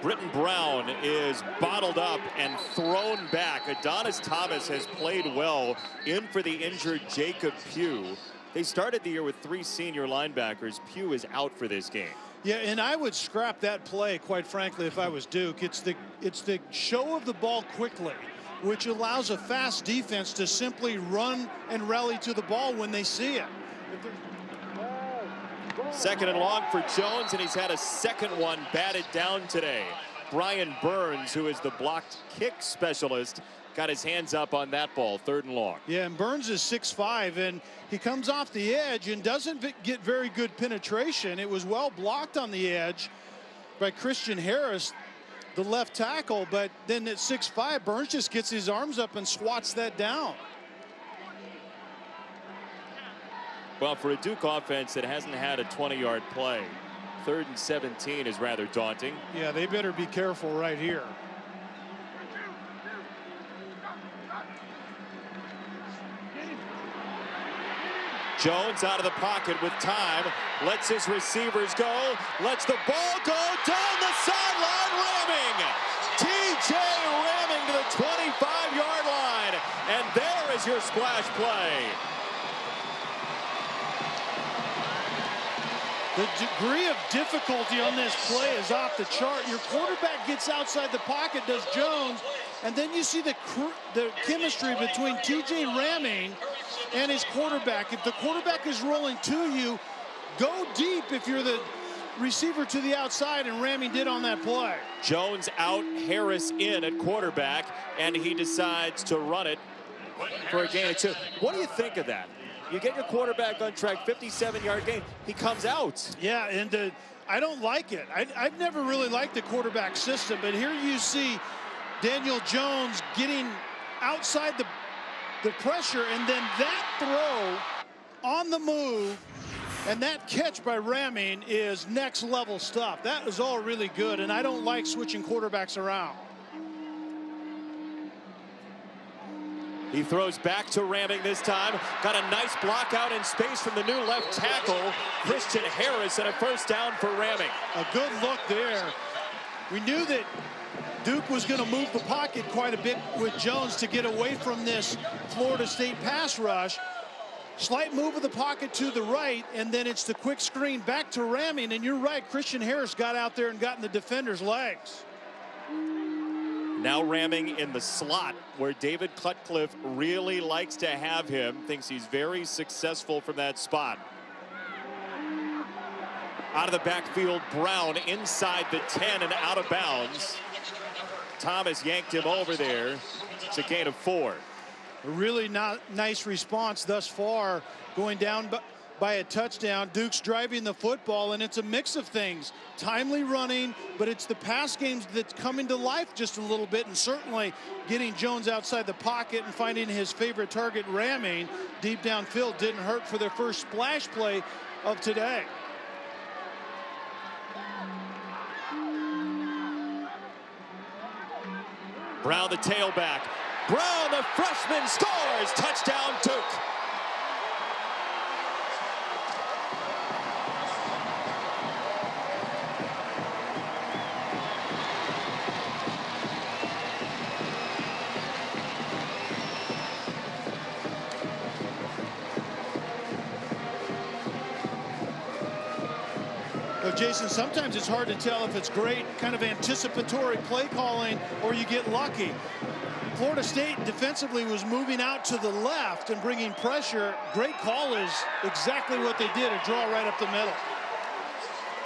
Britton Brown is bottled up and thrown back. Adonis Thomas has played well in for the injured Jacob Pugh. They started the year with 3 senior linebackers. Pugh is out for this game. Yeah, and I would scrap that play, quite frankly, if I was Duke. It's the show of the ball quickly, which allows a fast defense to simply run and rally to the ball when they see it. 2nd and long for Jones, and he's had a 2nd one batted down today. Brian Burns, who is the blocked kick specialist, got his hands up on that ball. 3rd and long. Yeah, and Burns is 6'5", and he comes off the edge and doesn't get very good penetration. It was well blocked on the edge by Christian Harris, the left tackle, but then at 6'5", Burns just gets his arms up and swats that down. Well, for a Duke offense that hasn't had a 20-yard play, 3rd and 17 is rather daunting. Yeah, they better be careful right here. Jones out of the pocket with time, lets his receivers go, lets the ball go down the sideline, ramming. TJ ramming to the 25-yard line, and there is your splash play. The degree of difficulty on this play is off the chart. Your quarterback gets outside the pocket, does Jones, and then you see the chemistry between TJ Ramming and his quarterback. If the quarterback is rolling to you, go deep if you're the receiver to the outside, and Ramming did on that play. Jones out, Harris in at quarterback, and he decides to run it for a gain of 2. What do you think of that? You get your quarterback on track, 57-yard gain. He comes out. Yeah, and I don't like it. I've never really liked the quarterback system, but here you see Daniel Jones getting outside the pressure, and then that throw on the move and that catch by Ramming is next level stuff. That was all really good, and I don't like switching quarterbacks around. He throws back to Ramming this time. Got a nice block out in space from the new left tackle, Christian Harris, and a first down for Ramming. A good look there. We knew that Duke was going to move the pocket quite a bit with Jones to get away from this Florida State pass rush. Slight move of the pocket to the right, and then it's the quick screen back to Ramming, and you're right, Christian Harris got out there and got in the defender's legs. Now Ramming in the slot, where David Cutcliffe really likes to have him. Thinks he's very successful from that spot. Out of the backfield, Brown inside the 10 and out of bounds. Thomas yanked him over there. It's a gain of 4. A really nice response thus far, going down by a touchdown. Duke's driving the football, and it's a mix of things. Timely running, but it's the pass games that's coming to life just a little bit, and certainly getting Jones outside the pocket and finding his favorite target, Ramming, deep downfield didn't hurt for their first splash play of today. Brown, the tailback. Brown, the freshman, scores! Touchdown, Duke. Well, Jason, sometimes it's hard to tell if it's great kind of anticipatory play calling or you get lucky. Florida State defensively was moving out to the left and bringing pressure. Great call is exactly what they did, a draw right up the middle.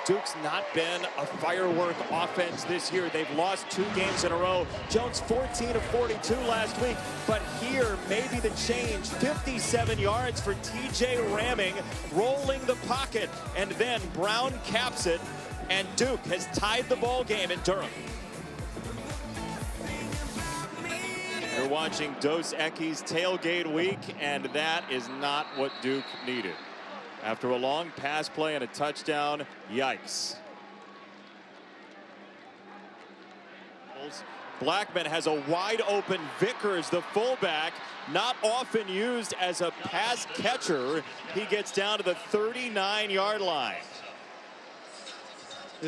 Duke's not been a firework offense this year. They've lost 2 games in a row. Jones 14 of 42 last week, but here maybe the change. 57 yards for TJ Ramming, rolling the pocket, and then Brown caps it, and Duke has tied the ball game in Durham. You're watching Dos Equis Tailgate Week, and that is not what Duke needed. After a long pass play and a touchdown, yikes. Blackman has a wide open Vickers, the fullback, not often used as a pass catcher. He gets down to the 39-yard line.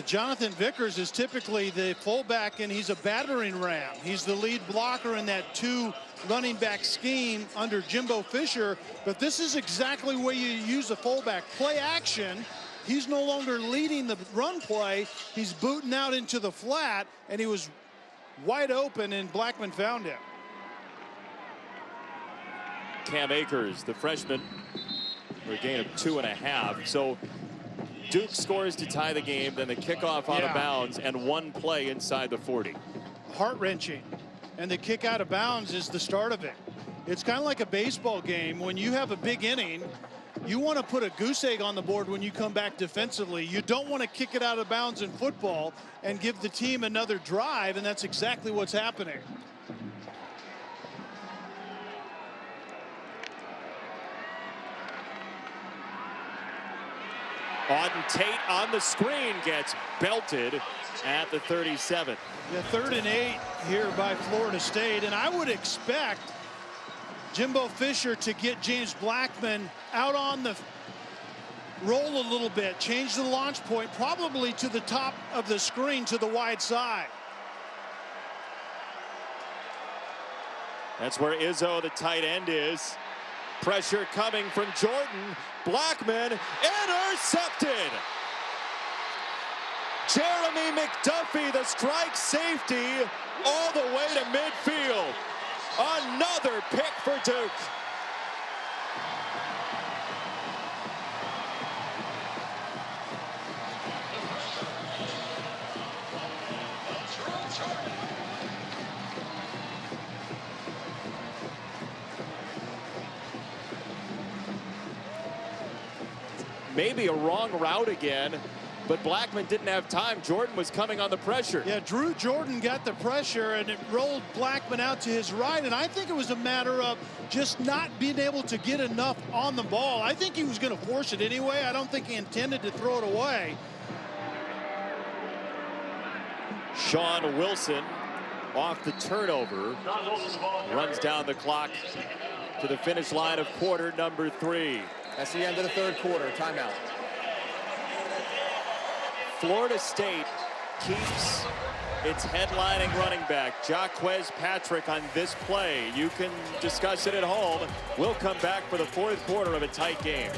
Jonathan Vickers is typically the fullback, and he's a battering ram. He's the lead blocker in that 2 running back scheme under Jimbo Fisher, but this is exactly where you use a fullback. Play action. He's no longer leading the run play. He's booting out into the flat, and he was wide open, and Blackman found him. Cam Akers, the freshman, for a gain of 2.5. So Duke scores to tie the game, then the kickoff out of bounds, and 1 play inside the 40. Heart-wrenching. And the kick out of bounds is the start of it. It's kind of like a baseball game. When you have a big inning, you want to put a goose egg on the board when you come back defensively. You don't want to kick it out of bounds in football and give the team another drive, and that's exactly what's happening. Auden Tate on the screen gets belted at the 37. Yeah, 3rd and 8 here by Florida State, and I would expect Jimbo Fisher to get James Blackman out on the roll a little bit, change the launch point, probably to the top of the screen to the wide side. That's where Izzo, the tight end, is. Pressure coming from Jordan. Blackman intercepted. Jeremy McDuffie, the strike safety, all the way to midfield. Another pick for Duke. Maybe a wrong route again, but Blackman didn't have time. Jordan was coming on the pressure. Yeah, Drew Jordan got the pressure, and it rolled Blackman out to his right, and I think it was a matter of just not being able to get enough on the ball. I think he was going to force it anyway. I don't think he intended to throw it away. Sean Wilson off the turnover, runs down the clock to the finish line of quarter number 3. That's the end of the third quarter. Timeout. Florida State keeps its headlining running back, Jaquez Patrick, on this play. You can discuss it at home. We'll come back for the fourth quarter of a tight game.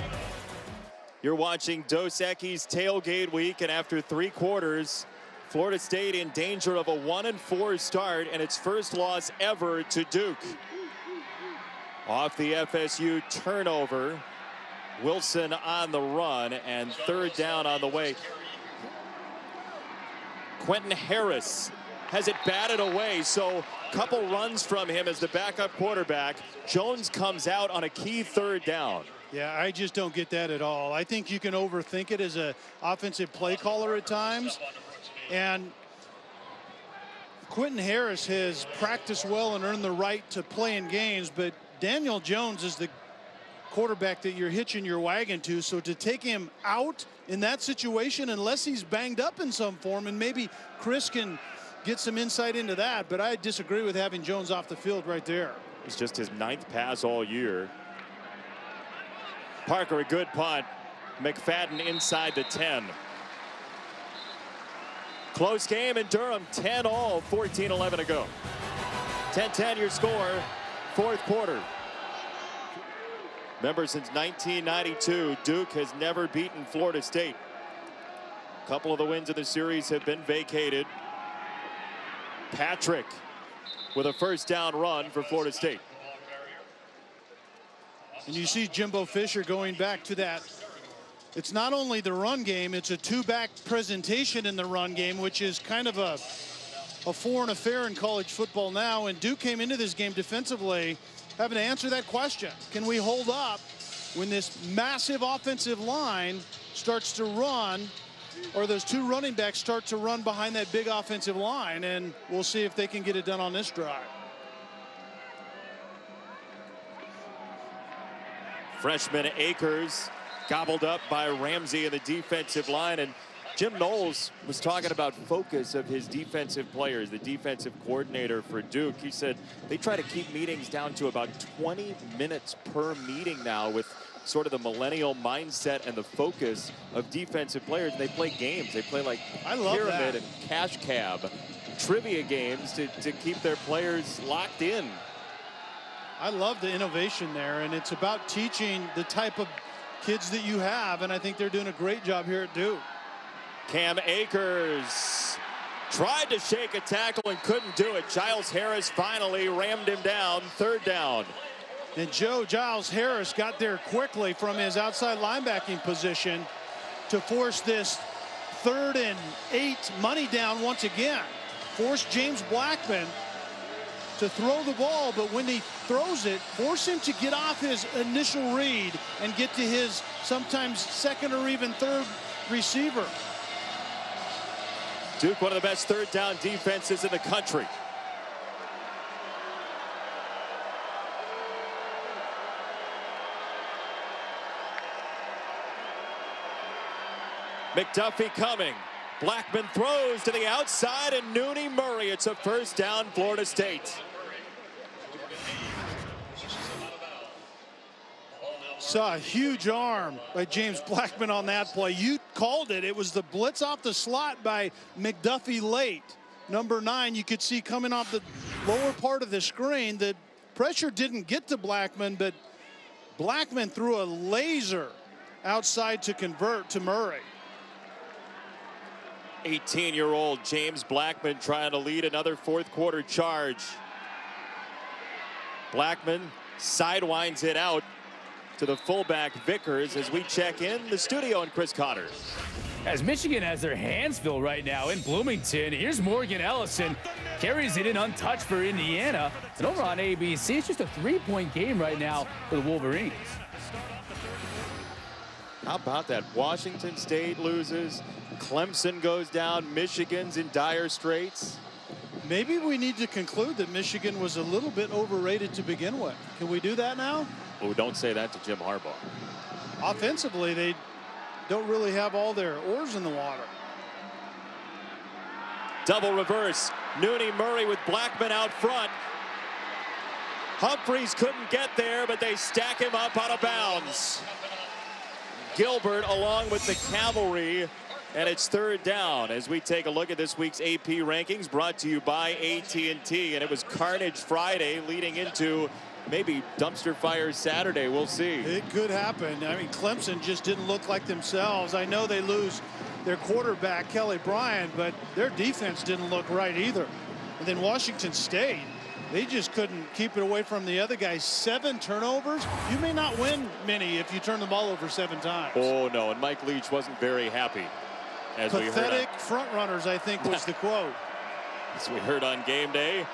You're watching Dos Equis Tailgate Week, and after 3 quarters, Florida State in danger of a 1-4 start and its first loss ever to Duke. Off the FSU turnover, Wilson on the run, and third down on the way. Quentin Harris has it batted away, so a couple runs from him as the backup quarterback. Jones comes out on a key third down. Yeah, I just don't get that at all. I think you can overthink it as an offensive play caller at times. And Quentin Harris has practiced well and earned the right to play in games, but Daniel Jones is the quarterback that you're hitching your wagon to, so to take him out in that situation, unless he's banged up in some form, and maybe Chris can get some insight into that, but I disagree with having Jones off the field right there. It's just his 9th pass all year. Parker, a good punt. McFadden inside the 10. Close game in Durham, 10-all, 14-11 to go. 10-10 your score, fourth quarter. Remember, since 1992, Duke has never beaten Florida State. A couple of the wins of the series have been vacated. Patrick with a first down run for Florida State. And you see Jimbo Fisher going back to that. It's not only the run game, it's a 2-back presentation in the run game, which is kind of a foreign affair in college football now. And Duke came into this game defensively having to answer that question. Can we hold up when this massive offensive line starts to run, or those 2 running backs start to run behind that big offensive line? And we'll see if they can get it done on this drive. Freshman Akers gobbled up by Ramsey in the defensive line, and Jim Noles was talking about focus of his defensive players, the defensive coordinator for Duke. He said they try to keep meetings down to about 20 minutes per meeting now, with sort of the millennial mindset and the focus of defensive players. And they play games. They play like Pyramid and Cash Cab, trivia games to keep their players locked in. I love the innovation there, and it's about teaching the type of kids that you have, and I think they're doing a great job here at Duke. Cam Akers tried to shake a tackle and couldn't do it. Giles Harris finally rammed him down, third down. And Giles Harris got there quickly from his outside linebacking position to force this 3rd and 8 money down once again. Forced James Blackman to throw the ball, but when he throws it, force him to get off his initial read and get to his sometimes second or even third receiver. Duke, one of the best third down defenses in the country. McDuffie coming. Blackman throws to the outside, and Nooney Murray. It's a first down, Florida State. Saw a huge arm by James Blackman on that play. You called it. It was the blitz off the slot by McDuffie late. Number 9, you could see coming off the lower part of the screen. The pressure didn't get to Blackman, but Blackman threw a laser outside to convert to Murray. 18-year-old James Blackman trying to lead another fourth quarter charge. Blackman sidewinds it out to the fullback Vickers as we check in the studio and Chris Cotter. As Michigan has their hands full right now in Bloomington, here's Morgan Ellison. Carries it in untouched for Indiana. And over on ABC, it's just a 3-point game right now for the Wolverines. How about that? Washington State loses. Clemson goes down. Michigan's in dire straits. Maybe we need to conclude that Michigan was a little bit overrated to begin with. Can we do that now? Oh, don't say that to Jim Harbaugh. Offensively, they don't really have all their oars in the water. Double reverse. Nooney Murray with Blackman out front. Humphreys couldn't get there, but they stack him up out of bounds. Gilbert along with the cavalry, and it's third down as we take a look at this week's AP rankings brought to you by AT&T. And it was Carnage Friday leading into maybe dumpster fire Saturday. We'll see. It could happen. I mean, Clemson just didn't look like themselves. I know they lose their quarterback, Kelly Bryant, but their defense didn't look right either. And then Washington State, they just couldn't keep it away from the other guys. 7 turnovers. You may not win many if you turn the ball over 7 times. Oh, no. And Mike Leach wasn't very happy. As pathetic front runners, I think, was the quote. As we heard on game day.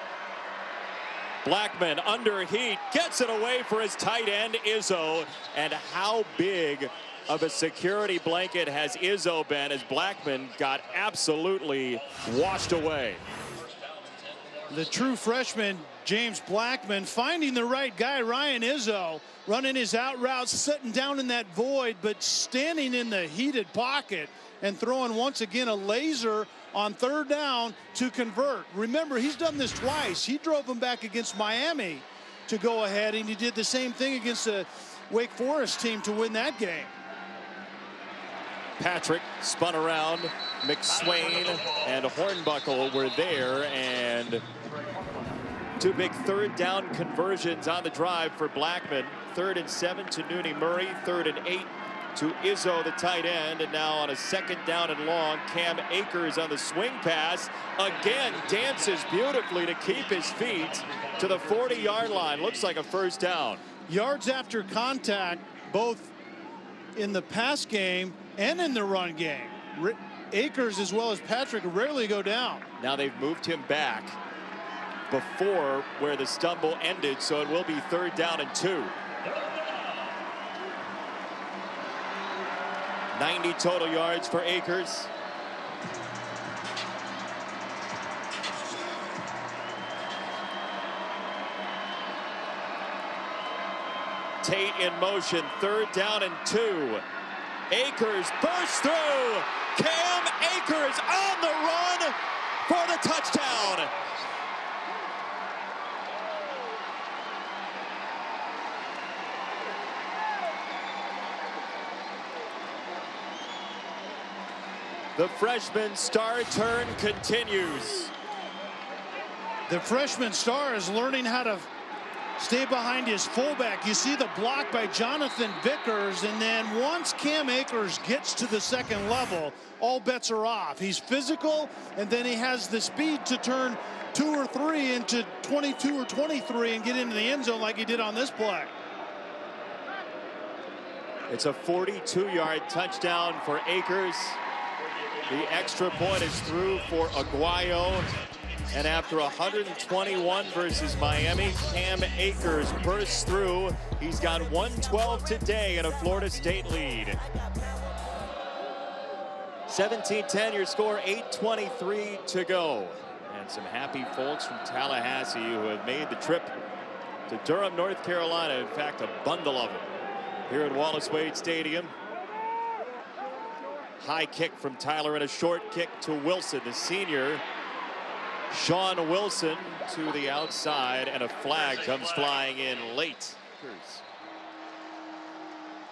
Blackman under heat, gets it away for his tight end, Izzo. And how big of a security blanket has Izzo been as Blackman got absolutely washed away. The true freshman, James Blackman, finding the right guy, Ryan Izzo, running his out routes, sitting down in that void, but standing in the heated pocket and throwing once again a laser on third down to convert. Remember, he's done this twice. He drove him back against Miami to go ahead, and he did the same thing against the Wake Forest team to win that game. Patrick spun around. McSwain and Hornbuckle were there, and 2 big third down conversions on the drive for Blackman. 3rd and 7 to Nooney Murray. 3rd and 8 to Izzo, the tight end. And now on a 2nd down and long, Cam Akers on the swing pass. Again, dances beautifully to keep his feet to the 40-yard line. Looks like a first down. Yards after contact, both in the pass game and in the run game. Akers as well as Patrick rarely go down. Now they've moved him back before where the stumble ended, so it will be 3rd down and 2. 90 total yards for Akers. Tate in motion, 3rd down and 2. Akers bursts through. Cam Akers on the run for the touchdown. The freshman star turn continues. The freshman star is learning how to stay behind his fullback. You see the block by Jonathan Vickers, and then once Cam Akers gets to the 2nd level, all bets are off. He's physical, and then he has the speed to turn 2 or 3 into 22 or 23 and get into the end zone like he did on this play. It's a 42-yard touchdown for Akers. The extra point is through for Aguayo. And after 121 versus Miami, Cam Akers bursts through. He's got 112 today and a Florida State lead. 17-10 your score, 8:23 to go. And some happy folks from Tallahassee who have made the trip to Durham, North Carolina. In fact, a bundle of them here at Wallace Wade Stadium. High kick from Tyler and a short kick to Wilson, the senior. Sean Wilson to the outside, and a flag comes flying in late.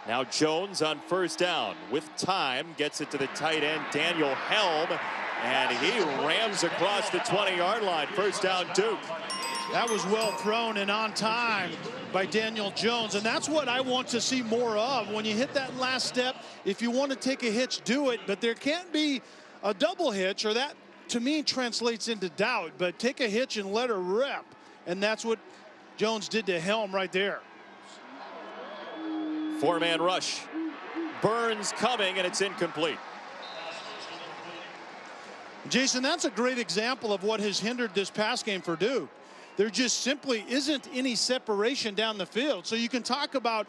Now Jones on 1st down with time, gets it to the tight end Daniel Helm, and he rams across the 20-yard line. 1st down Duke. That was well thrown and on time by Daniel Jones, and that's what I want to see more of. When you hit that last step, if you want to take a hitch, do it, but there can't be a double hitch, or that to me translates into doubt, but take a hitch and let her rip. And that's what Jones did to Helm right there. Four-man rush. Burns coming, and it's incomplete. Jason, that's a great example of what has hindered this pass game for Duke. There just simply isn't any separation down the field. So you can talk about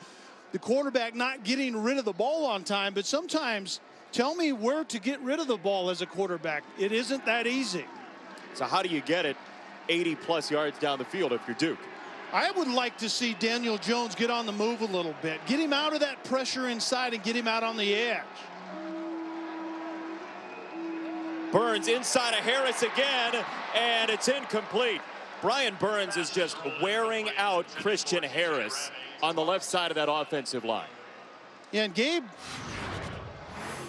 the quarterback not getting rid of the ball on time, but sometimes tell me where to get rid of the ball as a quarterback. It isn't that easy. So how do you get it 80-plus yards down the field if you're Duke? I would like to see Daniel Jones get on the move a little bit. Get him out of that pressure inside and get him out on the edge. Burns inside of Harris again, and it's incomplete. Brian Burns is just wearing out Christian Harris on the left side of that offensive line. Yeah, and Gabe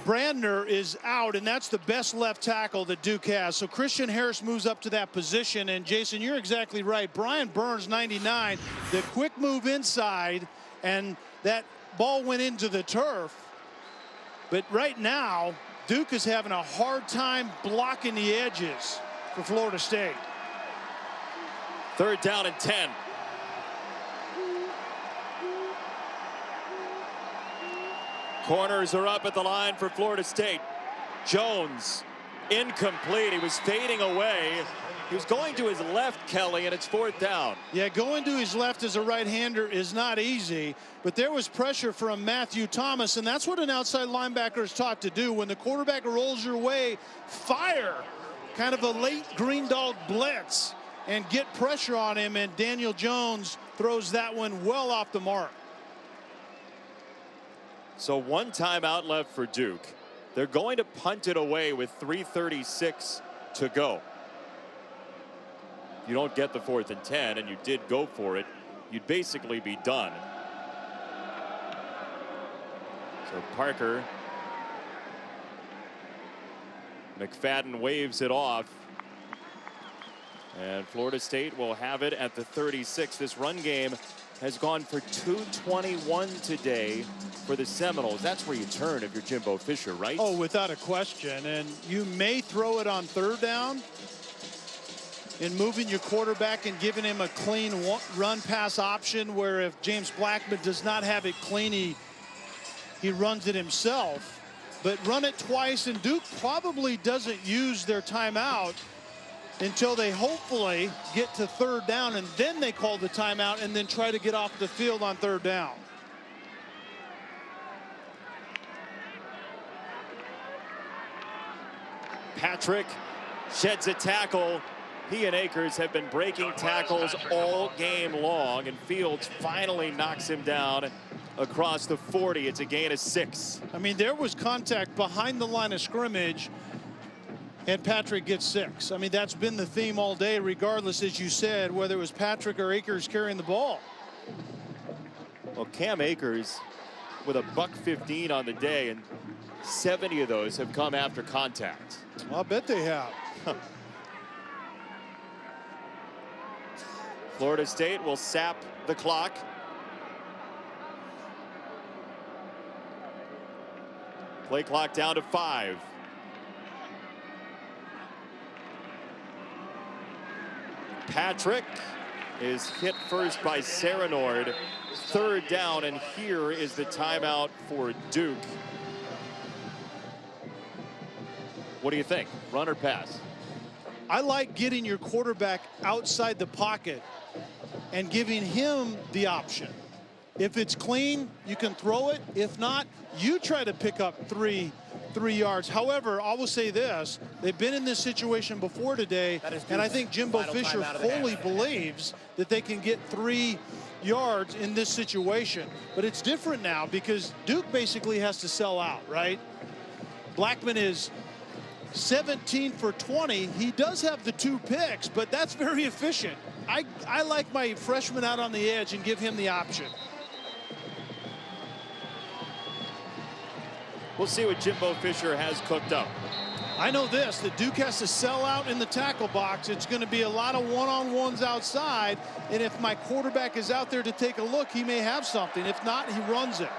Brandner is out, and that's the best left tackle that Duke has. So Christian Harris moves up to that position, and Jason, you're exactly right. Brian Burns, 99, the quick move inside, and that ball went into the turf. But right now, Duke is having a hard time blocking the edges for Florida State. 3rd down and 10. Corners are up at the line for Florida State. Jones, incomplete. He was fading away. He was going to his left, Kelly, and it's 4th down. Yeah, going to his left as a right-hander is not easy, but there was pressure from Matthew Thomas, and that's what an outside linebacker is taught to do. When the quarterback rolls your way, fire, kind of a late green dog blitz, and get pressure on him, and Daniel Jones throws that one well off the mark. So 1 timeout left for Duke. They're going to punt it away with 3:36 to go. You don't get the 4th and 10, and you did go for it, you'd basically be done. So Parker, McFadden waves it off, and Florida State will have it at the 36. This run game has gone for 221 today for the Seminoles. That's where you turn if you're Jimbo Fisher, right? Oh, without a question. And you may throw it on 3rd down in moving your quarterback and giving him a clean run pass option, where if James Blackman does not have it clean, he runs it himself. But run it twice, and Duke probably doesn't use their timeout until they hopefully get to 3rd down, and then they call the timeout and then try to get off the field on 3rd down. Patrick sheds a tackle. He and Akers have been breaking tackles all game long, and Fields finally knocks him down across the 40. It's a gain of 6. I mean, there was contact behind the line of scrimmage, and Patrick gets 6. I mean, that's been the theme all day, regardless, as you said, whether it was Patrick or Akers carrying the ball. Well, Cam Akers with a $115 on the day, and 70 of those have come after contact. Well, I'll bet they have. Florida State will sap the clock. Play clock down to 5. Patrick is hit first by Serenord. 3rd down, and here is the timeout for Duke. What do you think? Run or pass? I like getting your quarterback outside the pocket and giving him the option. If it's clean, you can throw it. If not, you try to pick up three yards. However, I will say this, they've been in this situation before today, and I think Jimbo Fisher fully believes that they can get 3 yards in this situation. But it's different now because Duke basically has to sell out, right? Blackman is 17 for 20. He does have the 2 picks, but that's very efficient. I like my freshman out on the edge and give him the option. We'll see what Jimbo Fisher has cooked up. I know this, that Duke has to sell out in the tackle box. It's going to be a lot of one-on-ones outside, and if my quarterback is out there to take a look, he may have something. If not, he runs it.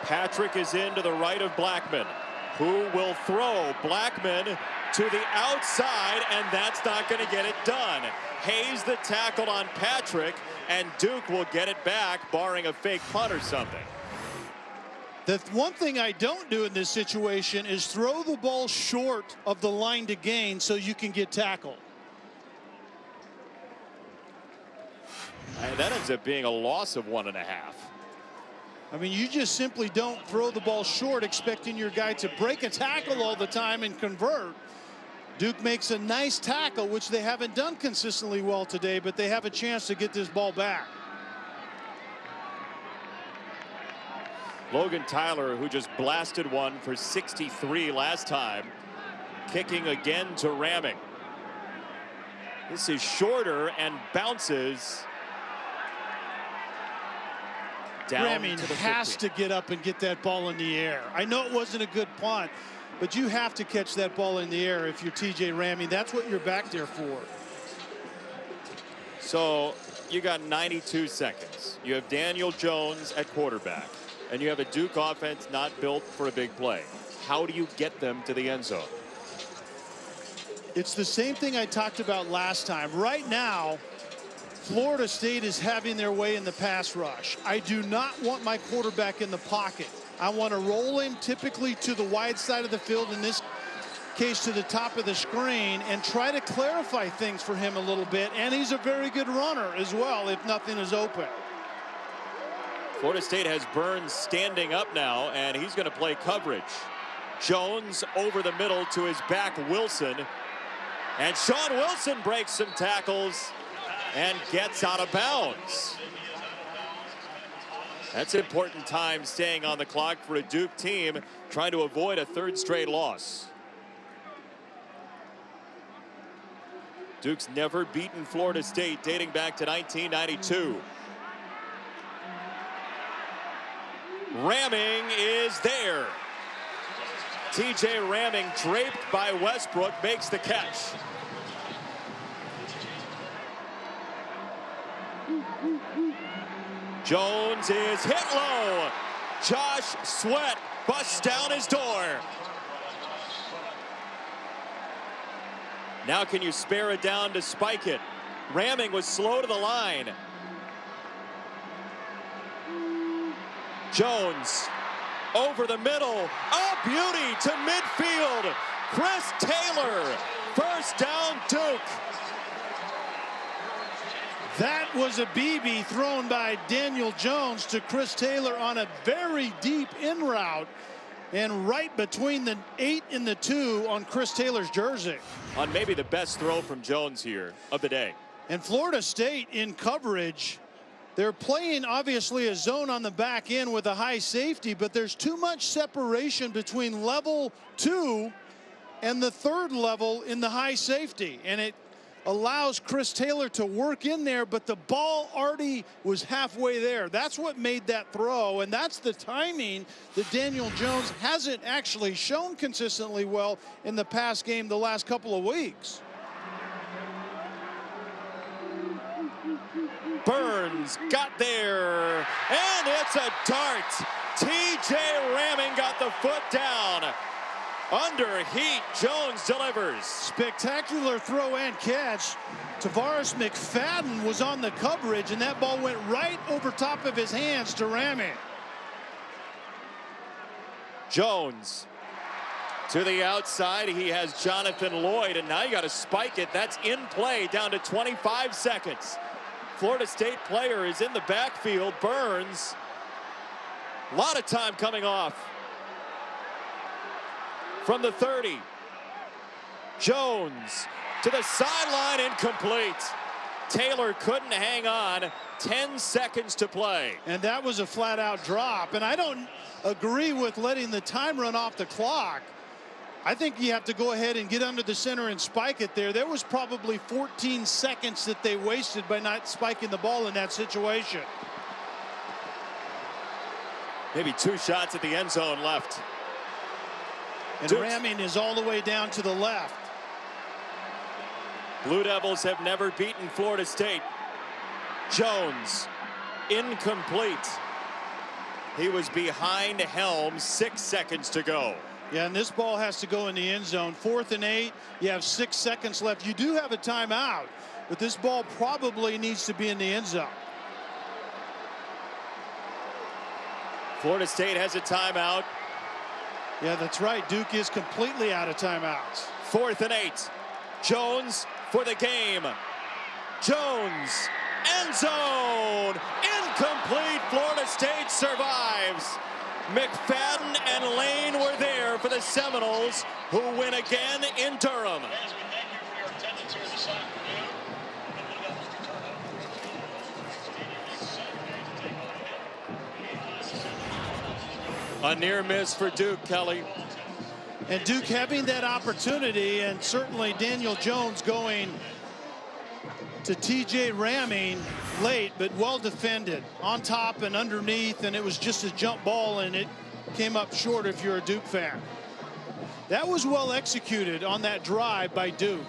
Patrick is in to the right of Blackman. who will throw. Blackman to the outside, and that's not going to get it done. Hayes the tackle on Patrick, and Duke will get it back, barring a fake punt or something. The one thing I don't do in this situation is throw the ball short of the line to gain so you can get tackled. And that ends up being a loss of 1.5. I mean, you just simply don't throw the ball short expecting your guy to break a tackle all the time and convert. Duke makes a nice tackle, which they haven't done consistently well today, but they have a chance to get this ball back. Logan Tyler, who just blasted one for 63 last time, kicking again to Ramming. This is shorter and bounces down Ramming to the 50. has to get up and get that ball in the air. I know it wasn't a good punt, but you have to catch that ball in the air if you're TJ Ramming. That's what you're back there for. So you got 92 seconds. You have Daniel Jones at quarterback, and you have a Duke offense not built for a big play. How do you get them to the end zone? It's the same thing I talked about last time. Right now, Florida State is having their way in the pass rush. I do not want my quarterback in the pocket. I want to roll him typically to the wide side of the field, in this case to the top of the screen, and try to clarify things for him a little bit. And he's a very good runner as well if nothing is open. Florida State has Burns standing up now, and he's going to play coverage. Jones over the middle to his back, Wilson. And Sean Wilson breaks some tackles and gets out of bounds. That's important time staying on the clock for a Duke team trying to avoid a third straight loss. Duke's never beaten Florida State dating back to 1992. Ramming is there. TJ Ramming, draped by Westbrook, makes the catch. Jones is hit low. Josh Sweat busts down his door. Now can you spare it down to spike it? Ramming was slow to the line. Jones over the middle. A beauty to midfield. Chris Taylor. First down, Duke. That was a BB thrown by Daniel Jones to Chris Taylor on a very deep in route, and right between the 8 and the 2 on Chris Taylor's jersey. On maybe the best throw from Jones here of the day. And Florida State in coverage, they're playing obviously a zone on the back end with a high safety, but there's too much separation between level 2 and the third level in the high safety, and it allows Chris Taylor to work in there, but the ball already was halfway there. That's what made that throw, and that's the timing that Daniel Jones hasn't actually shown consistently well in the pass game the last couple of weeks. Burns got there, and it's a dart. TJ Ramming got the foot down. Under heat, Jones delivers. Spectacular throw and catch. Tavares McFadden was on the coverage, and that ball went right over top of his hands to Ramming. Jones to the outside. He has Jonathan Lloyd, and now you got to spike it. That's in play, down to 25 seconds. Florida State player is in the backfield. Burns. A lot of time coming off. From the 30. Jones to the sideline, incomplete. Taylor couldn't hang on. 10 seconds to play. And that was a flat out drop. And I don't agree with letting the time run off the clock. I think you have to go ahead and get under the center and spike it there. There was probably 14 seconds that they wasted by not spiking the ball in that situation. Maybe 2 shots at the end zone left. And Duke's Ramming is all the way down to the left. Blue Devils have never beaten Florida State. Jones, incomplete. He was behind Helms, 6 seconds to go. Yeah, and this ball has to go in the end zone. 4th and 8. You have 6 seconds left. You do have a timeout, but this ball probably needs to be in the end zone. Florida State has a timeout. Yeah, that's right. Duke is completely out of timeouts. 4th and 8. Jones for the game. Jones, end zone, incomplete. Florida State survives. McFadden and Lane were there for the Seminoles, who win again in Durham. A near miss for Duke, Kelly. And Duke having that opportunity, and certainly Daniel Jones going to TJ ramming late, but well defended on top and underneath, and it was just a jump ball, and it came up short if you're a Duke fan. That was well executed on that drive by Duke.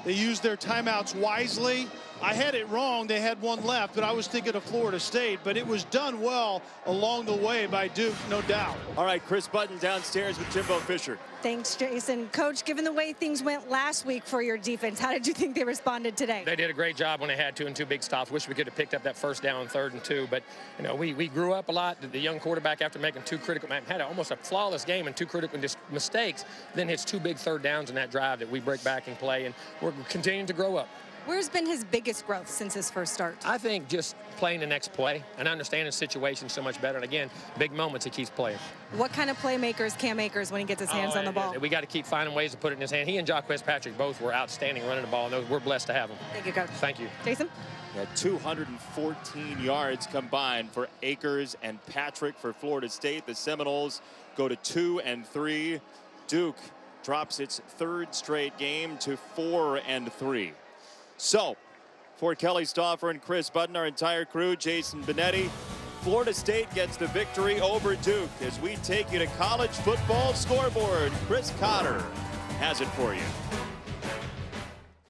They used their timeouts wisely. I had it wrong. They had one left, but I was thinking of Florida State, but it was done well along the way by Duke, no doubt. All right, Chris Button downstairs with Jimbo Fisher. Thanks, Jason. Coach, given the way things went last week for your defense, how did you think they responded today? They did a great job when they had 2 and 2 big stops. Wish we could have picked up that first down, 3rd and 2. But, you know, we grew up a lot. The young quarterback, after making 2 critical, had almost a flawless game and 2 critical mistakes, then hits 2 big 3rd downs in that drive that we break back and play. And we're continuing to grow up. Where's been his biggest growth since his first start? I think just playing the next play and understanding situations so much better. And again, big moments he keeps playing. What kind of playmakers Cam Akers when he gets his hands on the ball? We got to keep finding ways to put it in his hand. He and Jacquez Patrick both were outstanding running the ball, and we're blessed to have them. Thank you, Coach. Thank you. Jason? Yeah, 214 yards combined for Akers and Patrick for Florida State. The Seminoles go to 2 and 3. Duke drops its 3rd straight game to 4 and 3. So, for Kelly Stauffer and Chris Button, our entire crew, Jason Benetti, Florida State gets the victory over Duke as we take you to college football scoreboard. Chris Cotter has it for you.